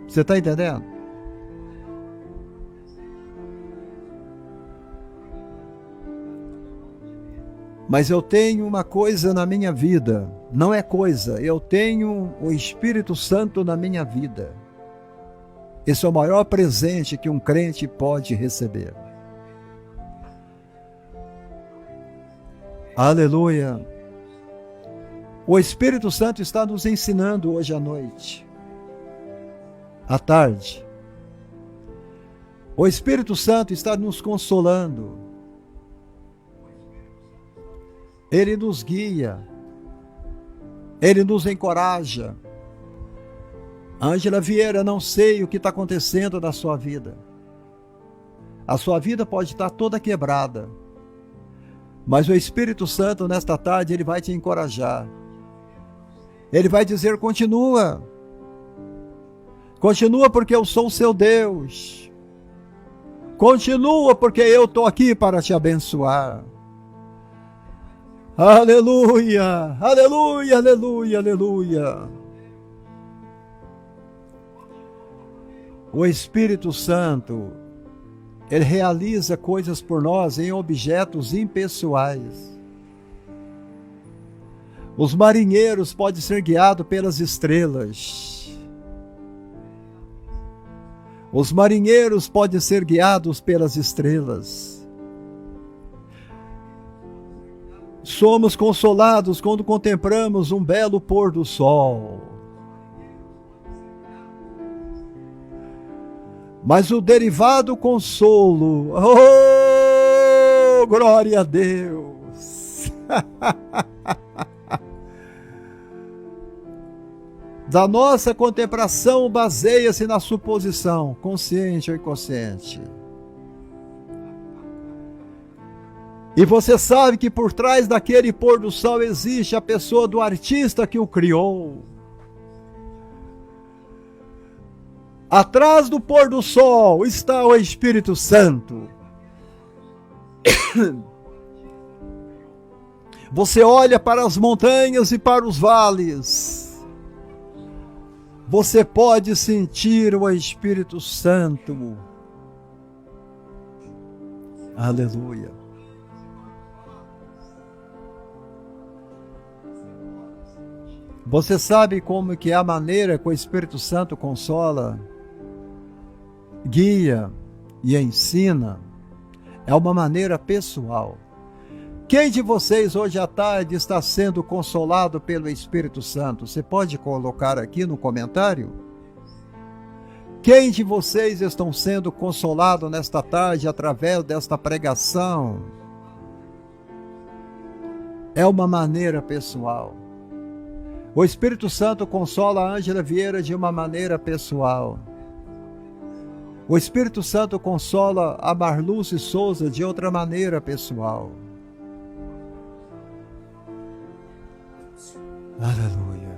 Você está entendendo? Mas eu tenho uma coisa na minha vida. Não é coisa, eu tenho o Espírito Santo na minha vida. Esse é o maior presente que um crente pode receber. Aleluia! O Espírito Santo está nos ensinando hoje à noite, à tarde. O Espírito Santo está nos consolando. Ele nos guia. Ele nos encoraja. Ângela Vieira, não sei o que está acontecendo na sua vida. A sua vida pode estar toda quebrada. Mas o Espírito Santo, nesta tarde, ele vai te encorajar. Ele vai dizer: continua. Continua porque eu sou o seu Deus. Continua porque eu estou aqui para te abençoar. Aleluia, aleluia, aleluia, aleluia. O Espírito Santo, ele realiza coisas por nós em objetos impessoais. Os marinheiros podem ser guiados pelas estrelas. Os marinheiros podem ser guiados pelas estrelas. Somos consolados quando contemplamos um belo pôr do sol. Mas o derivado consolo, oh, glória a Deus, da nossa contemplação baseia-se na suposição, consciente ou inconsciente. E você sabe que por trás daquele pôr do sol existe a pessoa do artista que o criou. Atrás do pôr do sol está o Espírito Santo. Você olha para as montanhas e para os vales. Você pode sentir o Espírito Santo. Aleluia. Você sabe como que é a maneira que o Espírito Santo consola, guia e ensina? É uma maneira pessoal. Quem de vocês hoje à tarde está sendo consolado pelo Espírito Santo? Você pode colocar aqui no comentário? Quem de vocês estão sendo consolados nesta tarde através desta pregação? É uma maneira pessoal. O Espírito Santo consola a Ângela Vieira de uma maneira pessoal. O Espírito Santo consola a Marluce Souza de outra maneira pessoal. Aleluia.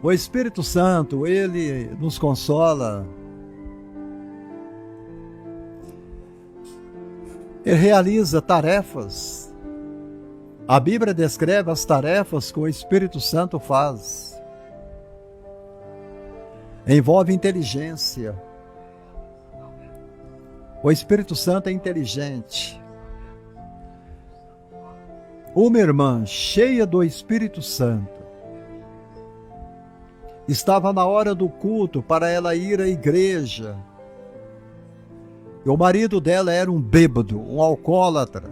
O Espírito Santo, ele nos consola. Ele realiza tarefas. A Bíblia descreve as tarefas que o Espírito Santo faz. Envolve inteligência. O Espírito Santo é inteligente. Uma irmã cheia do Espírito Santo estava na hora do culto para ela ir à igreja. E o marido dela era um bêbado, um alcoólatra.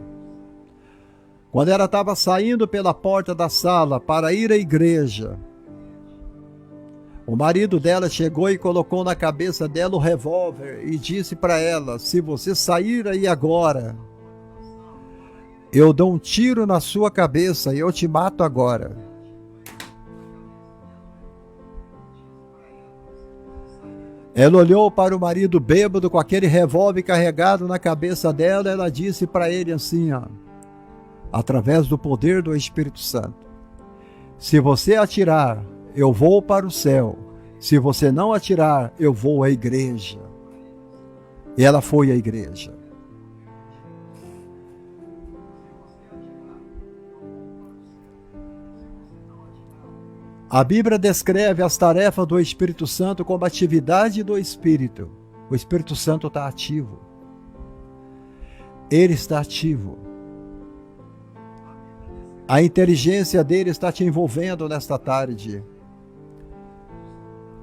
Quando ela estava saindo pela porta da sala para ir à igreja, o marido dela chegou e colocou na cabeça dela o revólver e disse para ela: se você sair aí agora, eu dou um tiro na sua cabeça e eu te mato agora. Ela olhou para o marido bêbado com aquele revólver carregado na cabeça dela. Ela disse para ele assim, através do poder do Espírito Santo: se você atirar, eu vou para o céu. Se você não atirar, eu vou à igreja. E ela foi à igreja. A Bíblia descreve as tarefas do Espírito Santo como atividade do Espírito. O Espírito Santo está ativo. Ele está ativo. A inteligência dele está te envolvendo nesta tarde.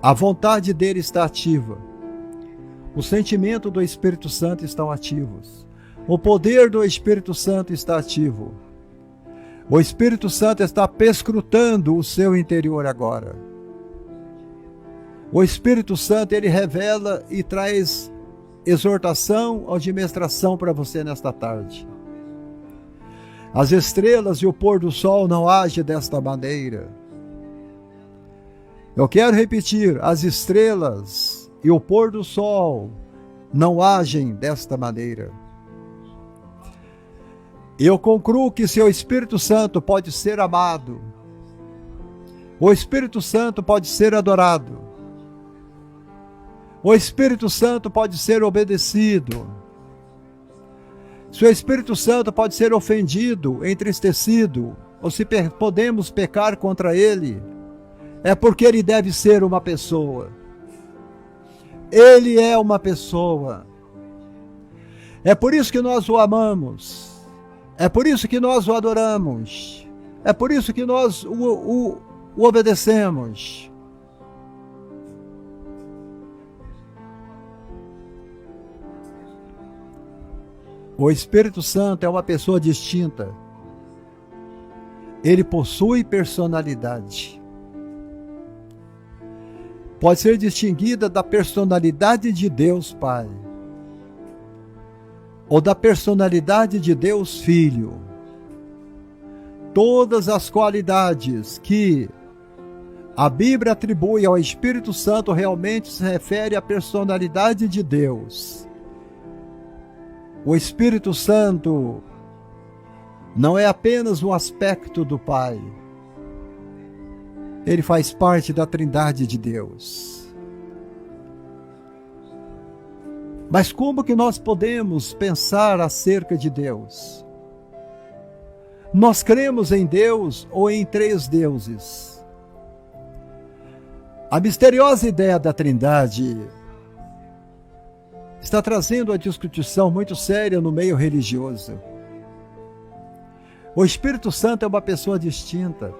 A vontade dele está ativa. O sentimento do Espírito Santo estão ativos. O poder do Espírito Santo está ativo. O Espírito Santo está perscrutando o seu interior agora. O Espírito Santo, ele revela e traz exortação, administração para você nesta tarde. As estrelas e o pôr do sol não agem desta maneira. Eu quero repetir, as estrelas e o pôr do sol não agem desta maneira. Eu concluo que seu Espírito Santo pode ser amado. O Espírito Santo pode ser adorado. O Espírito Santo pode ser obedecido. Seu Espírito Santo pode ser ofendido, entristecido, ou se podemos pecar contra ele, é porque ele deve ser uma pessoa. Ele é uma pessoa. É por isso que nós o amamos. É por isso que nós o adoramos. É por isso que nós o obedecemos. O Espírito Santo é uma pessoa distinta. Ele possui personalidade. Pode ser distinguida da personalidade de Deus Pai, ou da personalidade de Deus Filho. Todas as qualidades que a Bíblia atribui ao Espírito Santo realmente se refere à personalidade de Deus. O Espírito Santo não é apenas um aspecto do Pai. Ele faz parte da Trindade de Deus. Mas como que nós podemos pensar acerca de Deus? Nós cremos em Deus ou em três deuses? A misteriosa ideia da Trindade está trazendo uma discussão muito séria no meio religioso. O Espírito Santo é uma pessoa distinta.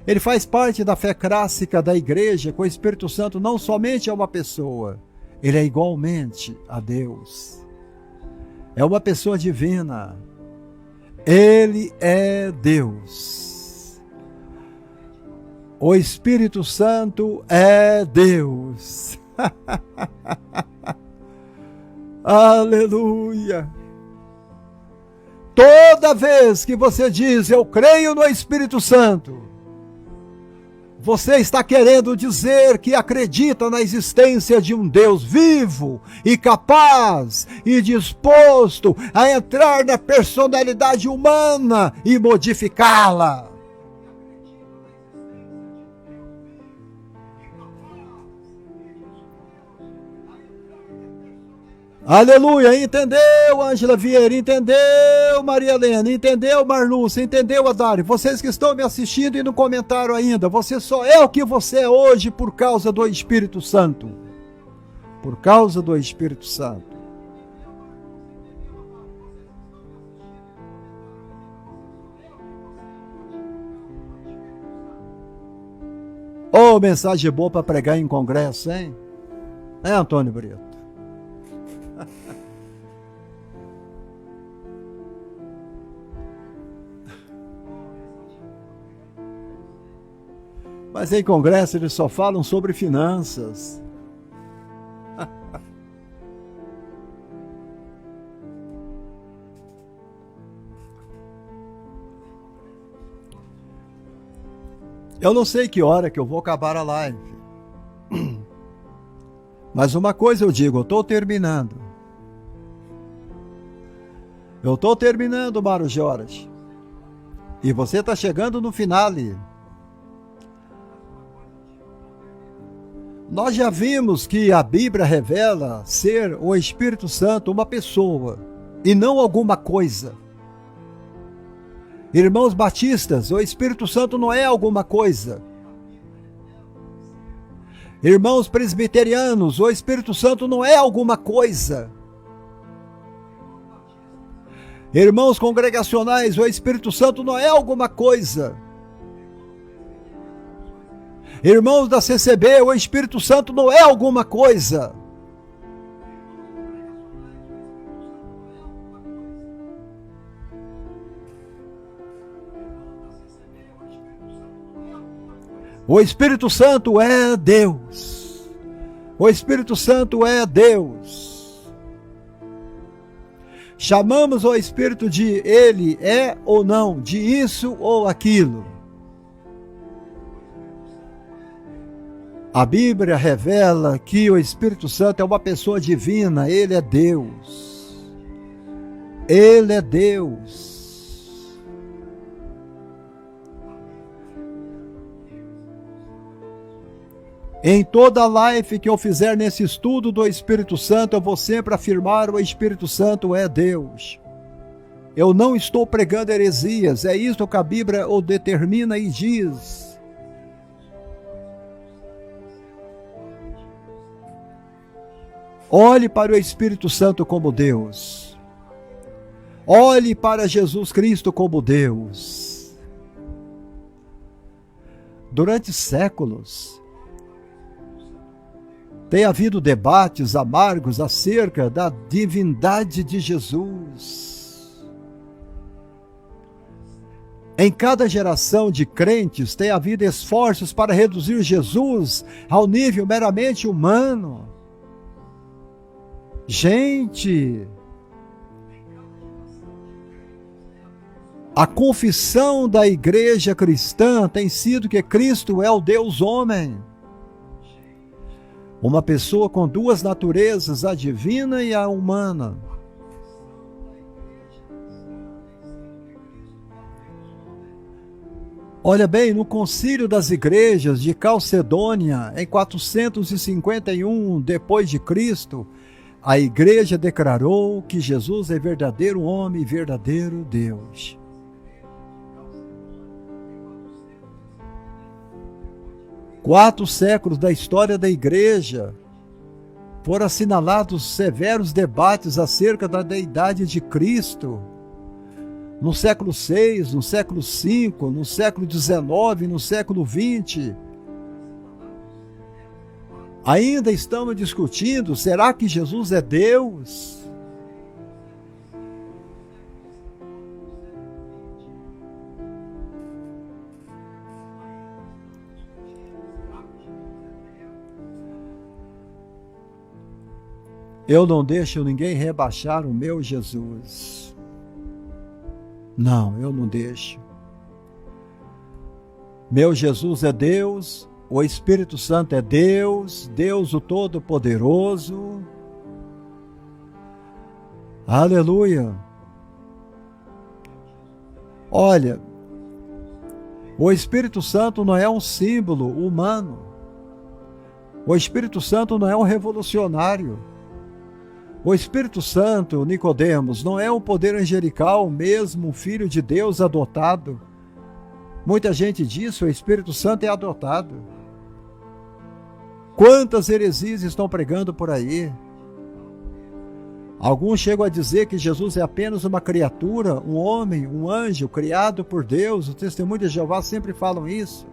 Ele faz parte da fé clássica da igreja, que o Espírito Santo não somente é uma pessoa, ele é igualmente a Deus. É uma pessoa divina. Ele é Deus. O Espírito Santo é Deus. Aleluia! Toda vez que você diz, eu creio no Espírito Santo, você está querendo dizer que acredita na existência de um Deus vivo e capaz e disposto a entrar na personalidade humana e modificá-la. Aleluia, entendeu, Ângela Vieira, entendeu, Maria Helena, entendeu, Marlúcia, entendeu, Adari? Vocês que estão me assistindo e não comentaram ainda, você só é o que você é hoje por causa do Espírito Santo. Por causa do Espírito Santo. Oh, mensagem boa para pregar em congresso, hein? É, Antônio Brito? Mas em congresso eles só falam sobre finanças. Eu não sei que hora que eu vou acabar a live. Mas uma coisa eu digo, eu estou terminando. Eu estou terminando, Mário Jorge. E você está chegando no finale. Nós já vimos que a Bíblia revela ser o Espírito Santo uma pessoa e não alguma coisa. Irmãos batistas, o Espírito Santo não é alguma coisa. Irmãos presbiterianos, o Espírito Santo não é alguma coisa. Irmãos congregacionais, o Espírito Santo não é alguma coisa. Irmãos da CCB, o Espírito Santo não é alguma coisa. O Espírito Santo é Deus. O Espírito Santo é Deus. Chamamos o Espírito de ele é ou não, de isso ou aquilo. A Bíblia revela que o Espírito Santo é uma pessoa divina, ele é Deus. Ele é Deus. Em toda live que eu fizer nesse estudo do Espírito Santo, eu vou sempre afirmar o Espírito Santo é Deus. Eu não estou pregando heresias, é isso que a Bíblia o determina e diz. Olhe para o Espírito Santo como Deus. Olhe para Jesus Cristo como Deus. Durante séculos, tem havido debates amargos acerca da divindade de Jesus. Em cada geração de crentes tem havido esforços para reduzir Jesus ao nível meramente humano. Gente, a confissão da igreja cristã tem sido que Cristo é o Deus homem. Uma pessoa com duas naturezas, a divina e a humana. Olha bem, no Concílio das Igrejas de Calcedônia, em 451 depois de Cristo, a igreja declarou que Jesus é verdadeiro homem e verdadeiro Deus. Quatro séculos da história da igreja foram assinalados severos debates acerca da deidade de Cristo. No século VI, no século V, no século XIX, no século XX. Ainda estamos discutindo, será que Jesus é Deus? Eu não deixo ninguém rebaixar o meu Jesus. Não, eu não deixo. Meu Jesus é Deus, o Espírito Santo é Deus, Deus o Todo-Poderoso. Aleluia. Olha, o Espírito Santo não é um símbolo humano. O Espírito Santo não é um revolucionário. O Espírito Santo, Nicodemos, não é um poder angelical, mesmo um filho de Deus adotado. Muita gente diz que o Espírito Santo é adotado. Quantas heresias estão pregando por aí? Alguns chegam a dizer que Jesus é apenas uma criatura, um homem, um anjo criado por Deus. Os testemunhos de Jeová sempre falam isso.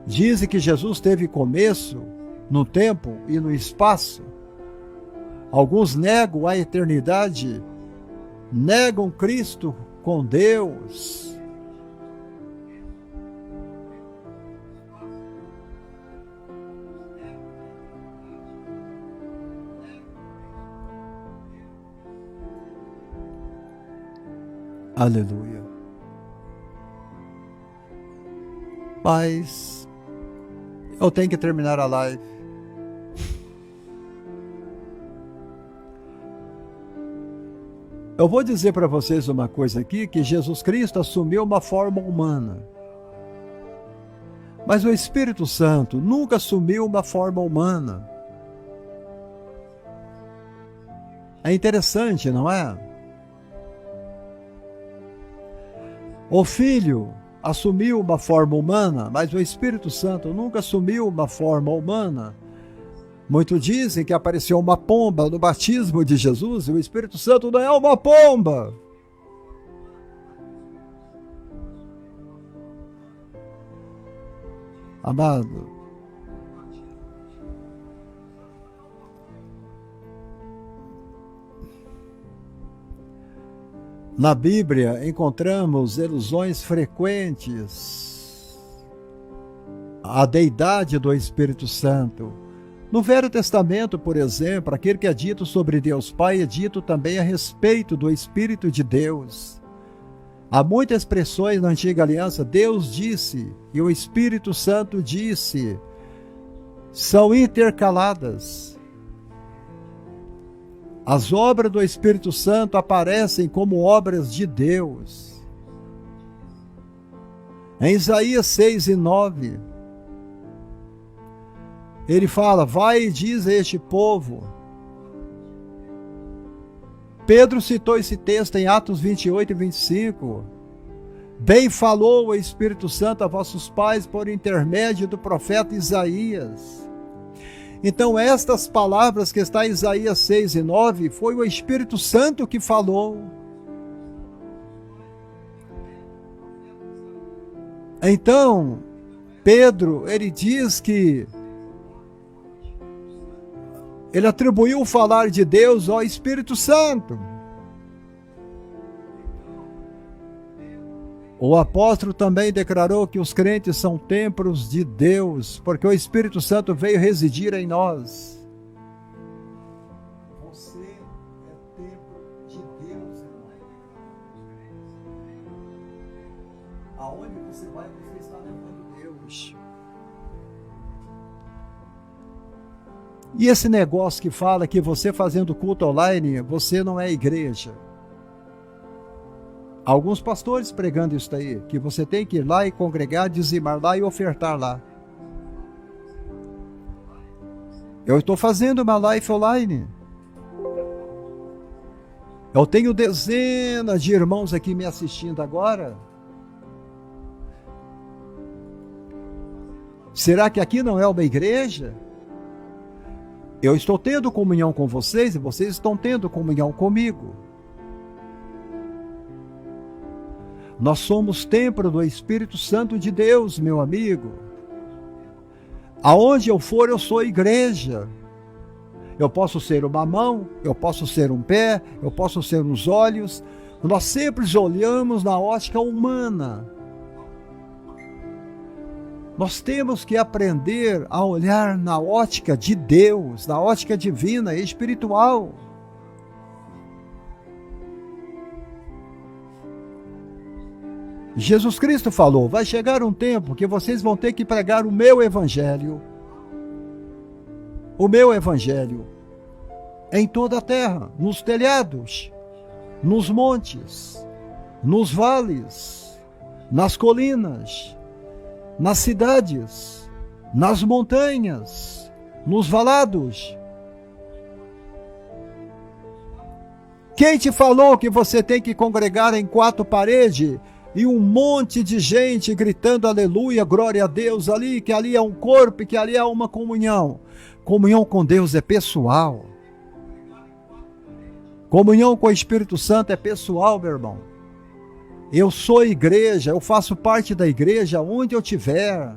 Dizem que Jesus teve começo no tempo e no espaço. Alguns negam a eternidade, negam Cristo com Deus. Aleluia. Mas eu tenho que terminar a live. Eu vou dizer para vocês uma coisa aqui, que Jesus Cristo assumiu uma forma humana. Mas o Espírito Santo nunca assumiu uma forma humana. É interessante, não é? O Filho assumiu uma forma humana, mas o Espírito Santo nunca assumiu uma forma humana. Muitos dizem que apareceu uma pomba no batismo de Jesus e o Espírito Santo não é uma pomba. Amado, na Bíblia encontramos alusões frequentes à deidade do Espírito Santo. No Velho Testamento, por exemplo, aquele que é dito sobre Deus Pai é dito também a respeito do Espírito de Deus. Há muitas expressões na Antiga Aliança, Deus disse e o Espírito Santo disse, são intercaladas. As obras do Espírito Santo aparecem como obras de Deus. Em Isaías 6:9, ele fala, vai e diz a este povo. Pedro citou esse texto em Atos 28:25. Bem falou o Espírito Santo a vossos pais por intermédio do profeta Isaías. Então estas palavras que está em Isaías 6:9, foi o Espírito Santo que falou. Então, Pedro, ele diz que ele atribuiu o falar de Deus ao Espírito Santo. O apóstolo também declarou que os crentes são templos de Deus, porque o Espírito Santo veio residir em nós. Você é templo de Deus, irmão. Aonde você vai, você está levando Deus. E esse negócio que fala que você fazendo culto online, você não é igreja. Alguns pastores pregando isso daí, que você tem que ir lá e congregar, dizimar lá e ofertar lá. Eu estou fazendo uma live online. Eu tenho dezenas de irmãos aqui me assistindo agora. Será que aqui não é uma igreja? Eu estou tendo comunhão com vocês e vocês estão tendo comunhão comigo. Nós somos templo do Espírito Santo de Deus, meu amigo. Aonde eu for, eu sou igreja. Eu posso ser uma mão, eu posso ser um pé, eu posso ser uns olhos. Nós sempre olhamos na ótica humana. Nós temos que aprender a olhar na ótica de Deus, na ótica divina e espiritual. Jesus Cristo falou, vai chegar um tempo que vocês vão ter que pregar o meu evangelho. O meu evangelho. Em toda a terra, nos telhados, nos montes, nos vales, nas colinas, nas cidades, nas montanhas, nos valados. Quem te falou que você tem que congregar em quatro paredes e um monte de gente gritando aleluia, glória a Deus ali, que ali é um corpo e que ali é uma comunhão? Comunhão com Deus é pessoal. Comunhão com o Espírito Santo é pessoal, meu irmão. Eu sou igreja, eu faço parte da igreja onde eu estiver.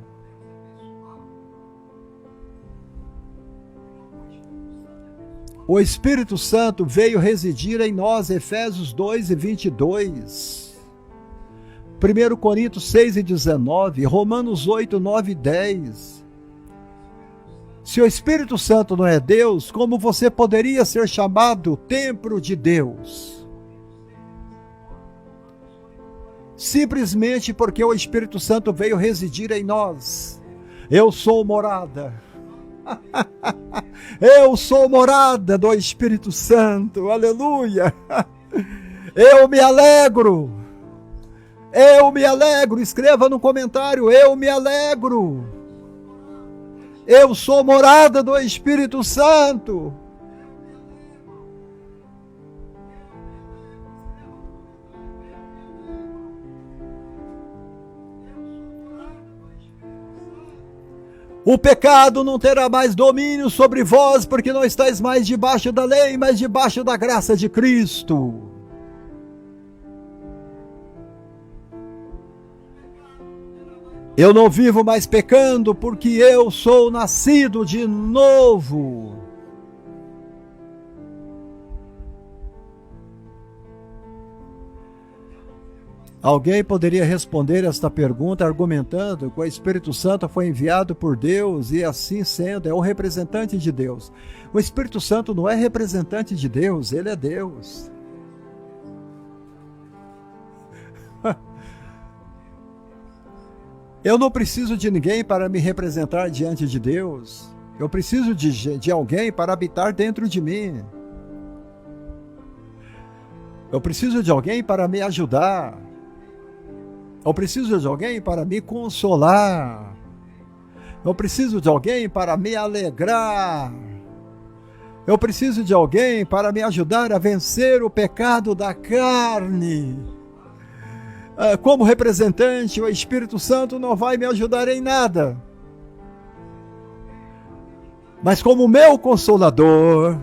O Espírito Santo veio residir em nós, Efésios 2:22. 1 Coríntios 6:19, Romanos 8, 9 e 10. Se o Espírito Santo não é Deus, como você poderia ser chamado templo de Deus? Simplesmente porque o Espírito Santo veio residir em nós. Eu sou morada. Eu sou morada do Espírito Santo. Aleluia. Eu me alegro. Eu me alegro, escreva no comentário, eu me alegro. Eu sou morada do Espírito Santo. O pecado não terá mais domínio sobre vós, porque não estáis mais debaixo da lei, mas debaixo da graça de Cristo. Eu não vivo mais pecando, porque eu sou nascido de novo. Alguém poderia responder esta pergunta argumentando que o Espírito Santo foi enviado por Deus e, assim sendo, é o representante de Deus. O Espírito Santo não é representante de Deus, ele é Deus. Eu não preciso de ninguém para me representar diante de Deus. Eu preciso de alguém para habitar dentro de mim. Eu preciso de alguém para me ajudar. Eu preciso de alguém para me consolar. Eu preciso de alguém para me alegrar. Eu preciso de alguém para me ajudar a vencer o pecado da carne. Como representante, o Espírito Santo não vai me ajudar em nada. Mas como meu consolador,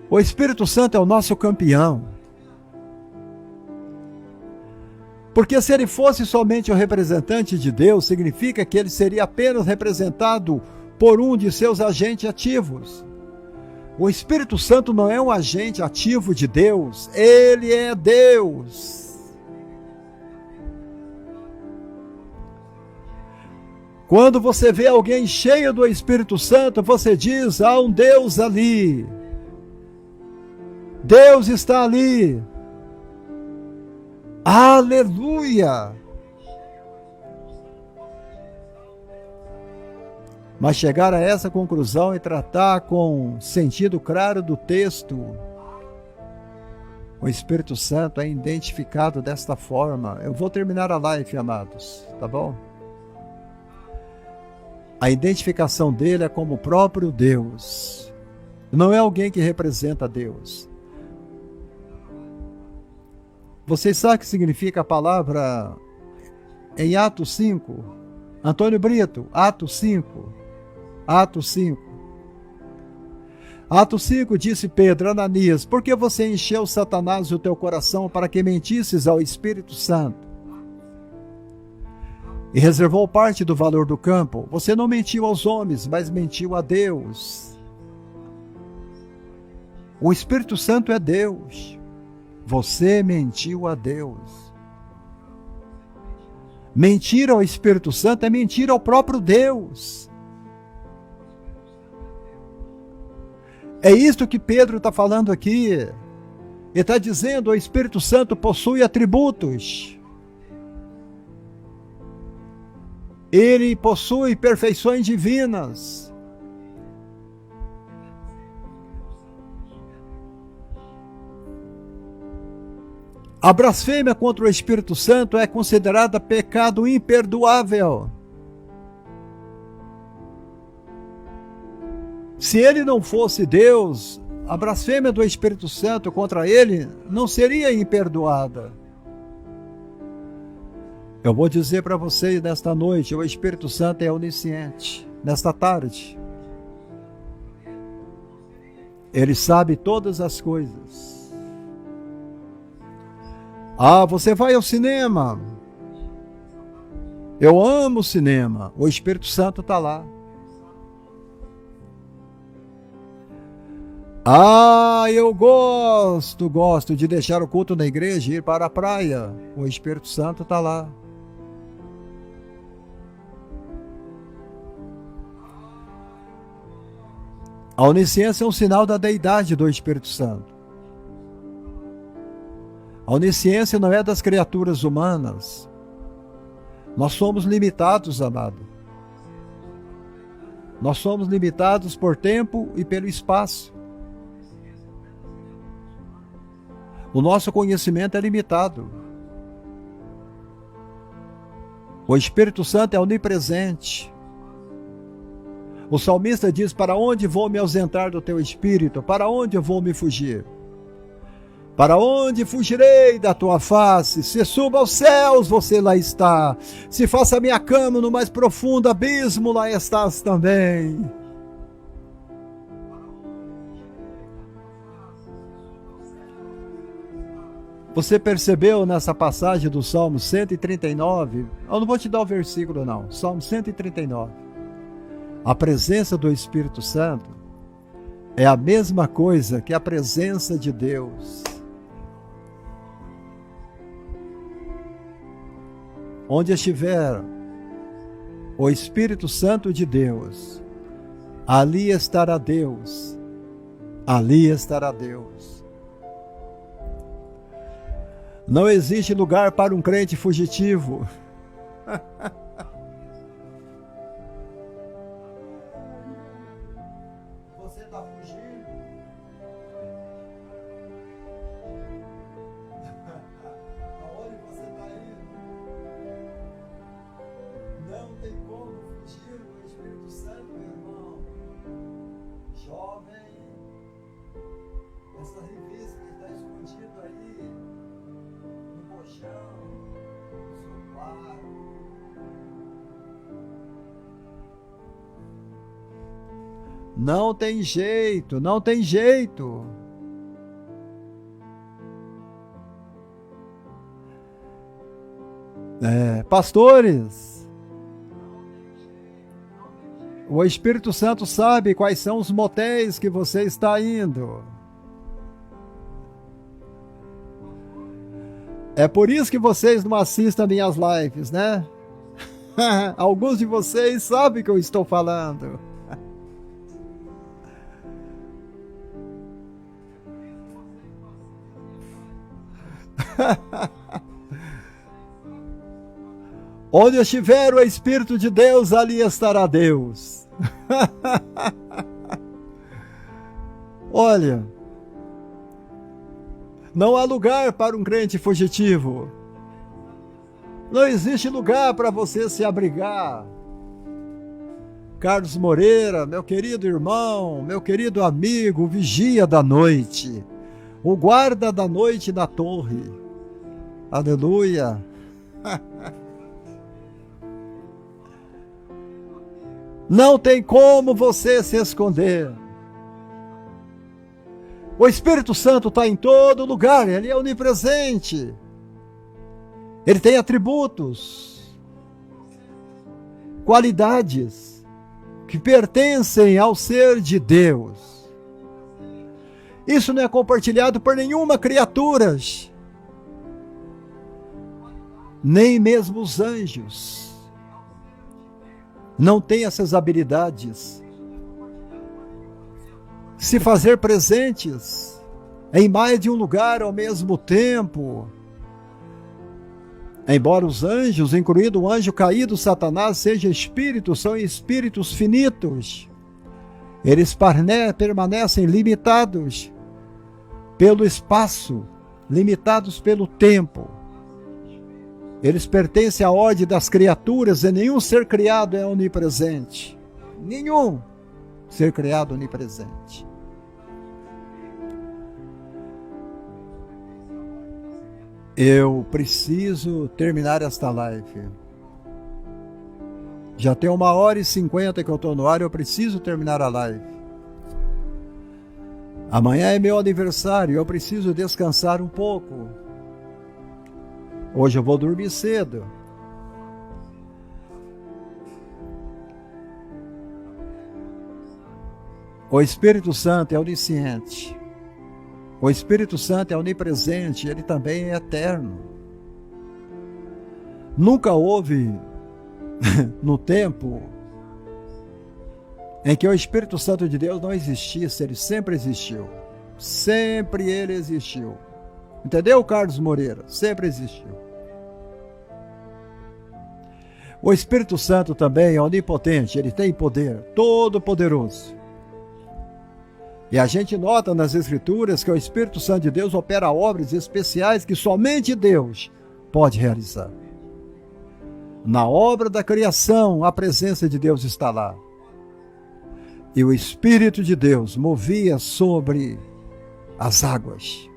o Espírito Santo é o nosso campeão. Porque se ele fosse somente o representante de Deus, significa que ele seria apenas representado por um de seus agentes ativos. O Espírito Santo não é um agente ativo de Deus, ele é Deus. Quando você vê alguém cheio do Espírito Santo, você diz, há um Deus ali. Deus está ali. Aleluia! Mas chegar a essa conclusão e tratar com sentido claro do texto, O Espírito Santo é identificado desta forma. Eu vou terminar a live, amados, tá bom? A identificação dele é como o próprio Deus. Não é alguém que representa Deus. Vocês sabem o que significa a palavra em Atos 5? Antônio Brito, Atos 5. Atos 5. Atos 5, disse Pedro, Ananias, por que você encheu Satanás o teu coração para que mentisses ao Espírito Santo? E reservou parte do valor do campo. Você não mentiu aos homens, mas mentiu a Deus. O Espírito Santo é Deus. Você mentiu a Deus. Mentir ao Espírito Santo é mentir ao próprio Deus. É isto que Pedro está falando aqui. Ele está dizendo: o Espírito Santo possui atributos. Ele possui perfeições divinas. A blasfêmia contra o Espírito Santo é considerada pecado imperdoável. Se ele não fosse Deus, a blasfêmia do Espírito Santo contra ele não seria imperdoada. Eu vou dizer para vocês nesta noite, o Espírito Santo é onisciente. Nesta tarde, ele sabe todas as coisas. Ah, você vai ao cinema. Eu amo o cinema. O Espírito Santo está lá. Ah, eu gosto de deixar o culto na igreja e ir para a praia. O Espírito Santo está lá. A onisciência é um sinal da deidade do Espírito Santo. A onisciência não é das criaturas humanas. Nós somos limitados, amado. Nós somos limitados por tempo e pelo espaço. O nosso conhecimento é limitado. O Espírito Santo é onipresente. O salmista diz: para onde vou me ausentar do teu Espírito? Para onde eu vou me fugir? Para onde fugirei da tua face? Se suba aos céus, você lá está. Se faça a minha cama no mais profundo abismo, lá estás também. Você percebeu nessa passagem do Salmo 139? Eu não vou te dar o versículo não. Salmo 139. A presença do Espírito Santo é a mesma coisa que a presença de Deus. Onde estiver o Espírito Santo de Deus, ali estará Deus. Ali estará Deus. Não existe lugar para um crente fugitivo. Você está fugindo? Aonde você está indo? Não tem como fugir do Espírito Santo, meu irmão. Jovem, essa revista que está escondida aí, no colchão, no sofá. Não tem jeito, não tem jeito. Pastores, o Espírito Santo sabe quais são os motéis que você está indo. É por isso que vocês não assistem minhas lives, né? Alguns de vocês sabem o que eu estou falando. Onde estiver o Espírito de Deus, ali estará Deus. Olha, Não há lugar para um crente fugitivo. Não existe lugar para você se abrigar. Carlos Moreira, meu querido irmão, meu querido amigo, o vigia da noite, o guarda da noite na torre. Aleluia. Não tem como você se esconder. O Espírito Santo está em todo lugar, ele é onipresente. Ele tem atributos, qualidades que pertencem ao ser de Deus. Isso não é compartilhado por nenhuma criatura, nem mesmo os anjos. Não têm essas habilidades. Se fazer presentes em mais de um lugar ao mesmo tempo. Embora os anjos, incluindo o anjo caído, Satanás, sejam espíritos, são espíritos finitos. Eles permanecem limitados pelo espaço, limitados pelo tempo. Eles pertencem à ordem das criaturas e nenhum ser criado é onipresente. Nenhum ser criado onipresente. Eu preciso terminar esta live. Já tem 1h50 que eu estou no ar, eu preciso terminar a live. Amanhã é meu aniversário, eu preciso descansar um pouco. Hoje eu vou dormir cedo. O Espírito Santo é onisciente. O Espírito Santo é onipresente, ele também é eterno. Nunca houve, no tempo, em que o Espírito Santo de Deus não existisse, ele sempre existiu. Sempre ele existiu. Entendeu, Carlos Moreira? Sempre existiu. O Espírito Santo também é onipotente, ele tem poder, todo poderoso. E a gente nota nas Escrituras que o Espírito Santo de Deus opera obras especiais que somente Deus pode realizar. Na obra da criação, a presença de Deus está lá. E o Espírito de Deus movia sobre as águas.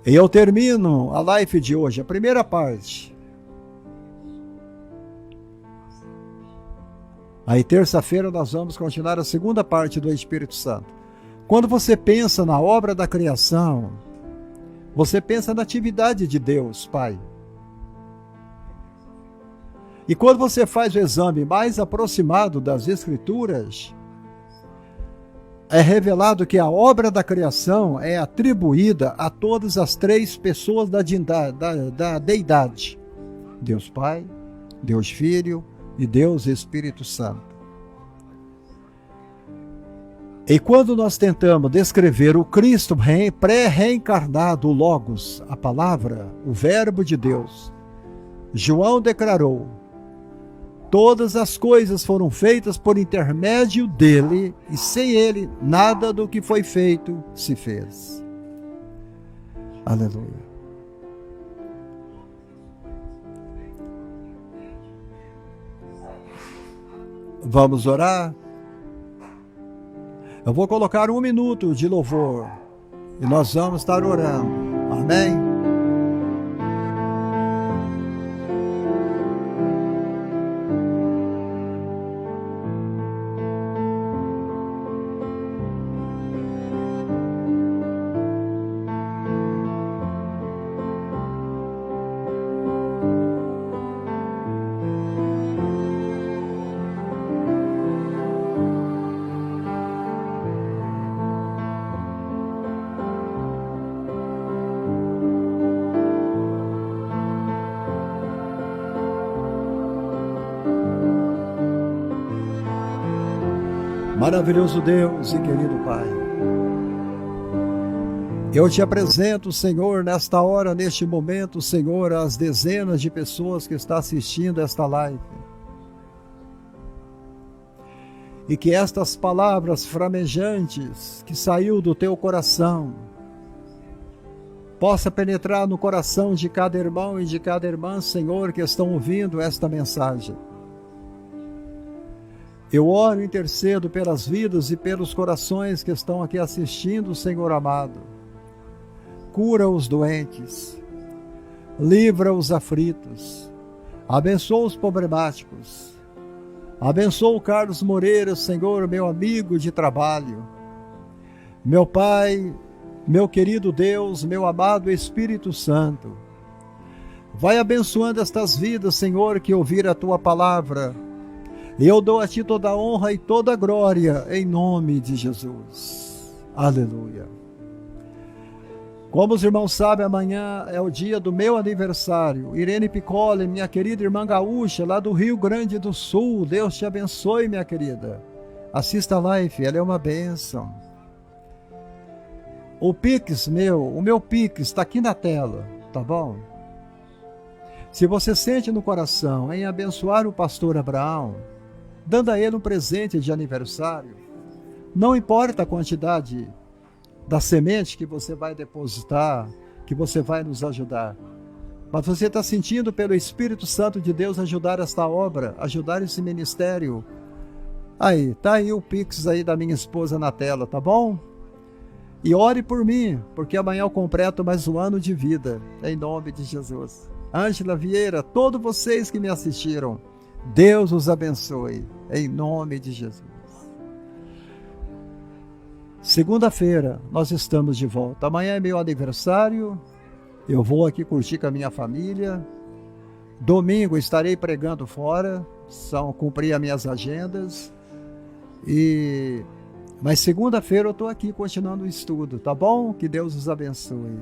E eu termino a live de hoje, a primeira parte. Aí terça-feira nós vamos continuar a segunda parte do Espírito Santo. Quando você pensa na obra da criação, você pensa na atividade de Deus, Pai. E quando você faz o exame mais aproximado das Escrituras, é revelado que a obra da criação é atribuída a todas as três pessoas da deidade. Deus Pai, Deus Filho e Deus Espírito Santo. E quando nós tentamos descrever o Cristo pré-reencarnado, o Logos, a palavra, o Verbo de Deus, João declarou: todas as coisas foram feitas por intermédio dele, e sem ele, nada do que foi feito se fez. Aleluia. Vamos orar? Eu vou colocar 1 minuto de louvor e nós vamos estar orando. Amém? Maravilhoso Deus e querido Pai, eu te apresento, Senhor, nesta hora, neste momento, Senhor, as dezenas de pessoas que estão assistindo esta live. e que estas palavras flamejantes que saiu do teu coração possa penetrar no coração de cada irmão e de cada irmã, Senhor, que estão ouvindo esta mensagem. Eu oro e intercedo pelas vidas e pelos corações que estão aqui assistindo, Senhor amado. Cura os doentes, livra os aflitos, abençoa os problemáticos, abençoa o Carlos Moreira, Senhor, meu amigo de trabalho. Meu Pai, meu querido Deus, meu amado Espírito Santo, vai abençoando estas vidas, Senhor, que ouvir a Tua palavra. E eu dou a Ti toda a honra e toda a glória, em nome de Jesus. Aleluia. Como os irmãos sabem, amanhã é o dia do meu aniversário. Irene Piccoli, minha querida irmã gaúcha, lá do Rio Grande do Sul. Deus te abençoe, minha querida. Assista a live, ela é uma bênção. O meu Pix está aqui na tela, tá bom? Se você sente no coração em abençoar o pastor Abraão, dando a ele um presente de aniversário, não importa a quantidade da semente que você vai depositar, que você vai nos ajudar, mas você está sentindo pelo Espírito Santo de Deus ajudar esta obra, ajudar esse ministério. Aí, tá aí o Pix aí da minha esposa na tela, tá bom? E ore por mim, porque amanhã eu completo mais um ano de vida, em nome de Jesus. Ângela Vieira, todos vocês que me assistiram, Deus os abençoe, em nome de Jesus. Segunda-feira, nós estamos de volta. Amanhã é meu aniversário, eu vou aqui curtir com a minha família. Domingo estarei pregando fora, cumprir as minhas agendas. Mas segunda-feira eu estou aqui continuando o estudo, tá bom? Que Deus os abençoe.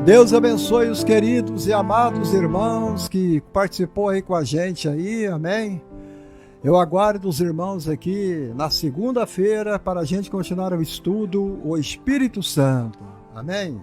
Deus abençoe os queridos e amados irmãos que participou aí com a gente aí, amém? Eu aguardo os irmãos aqui na segunda-feira para a gente continuar o estudo, o Espírito Santo, amém?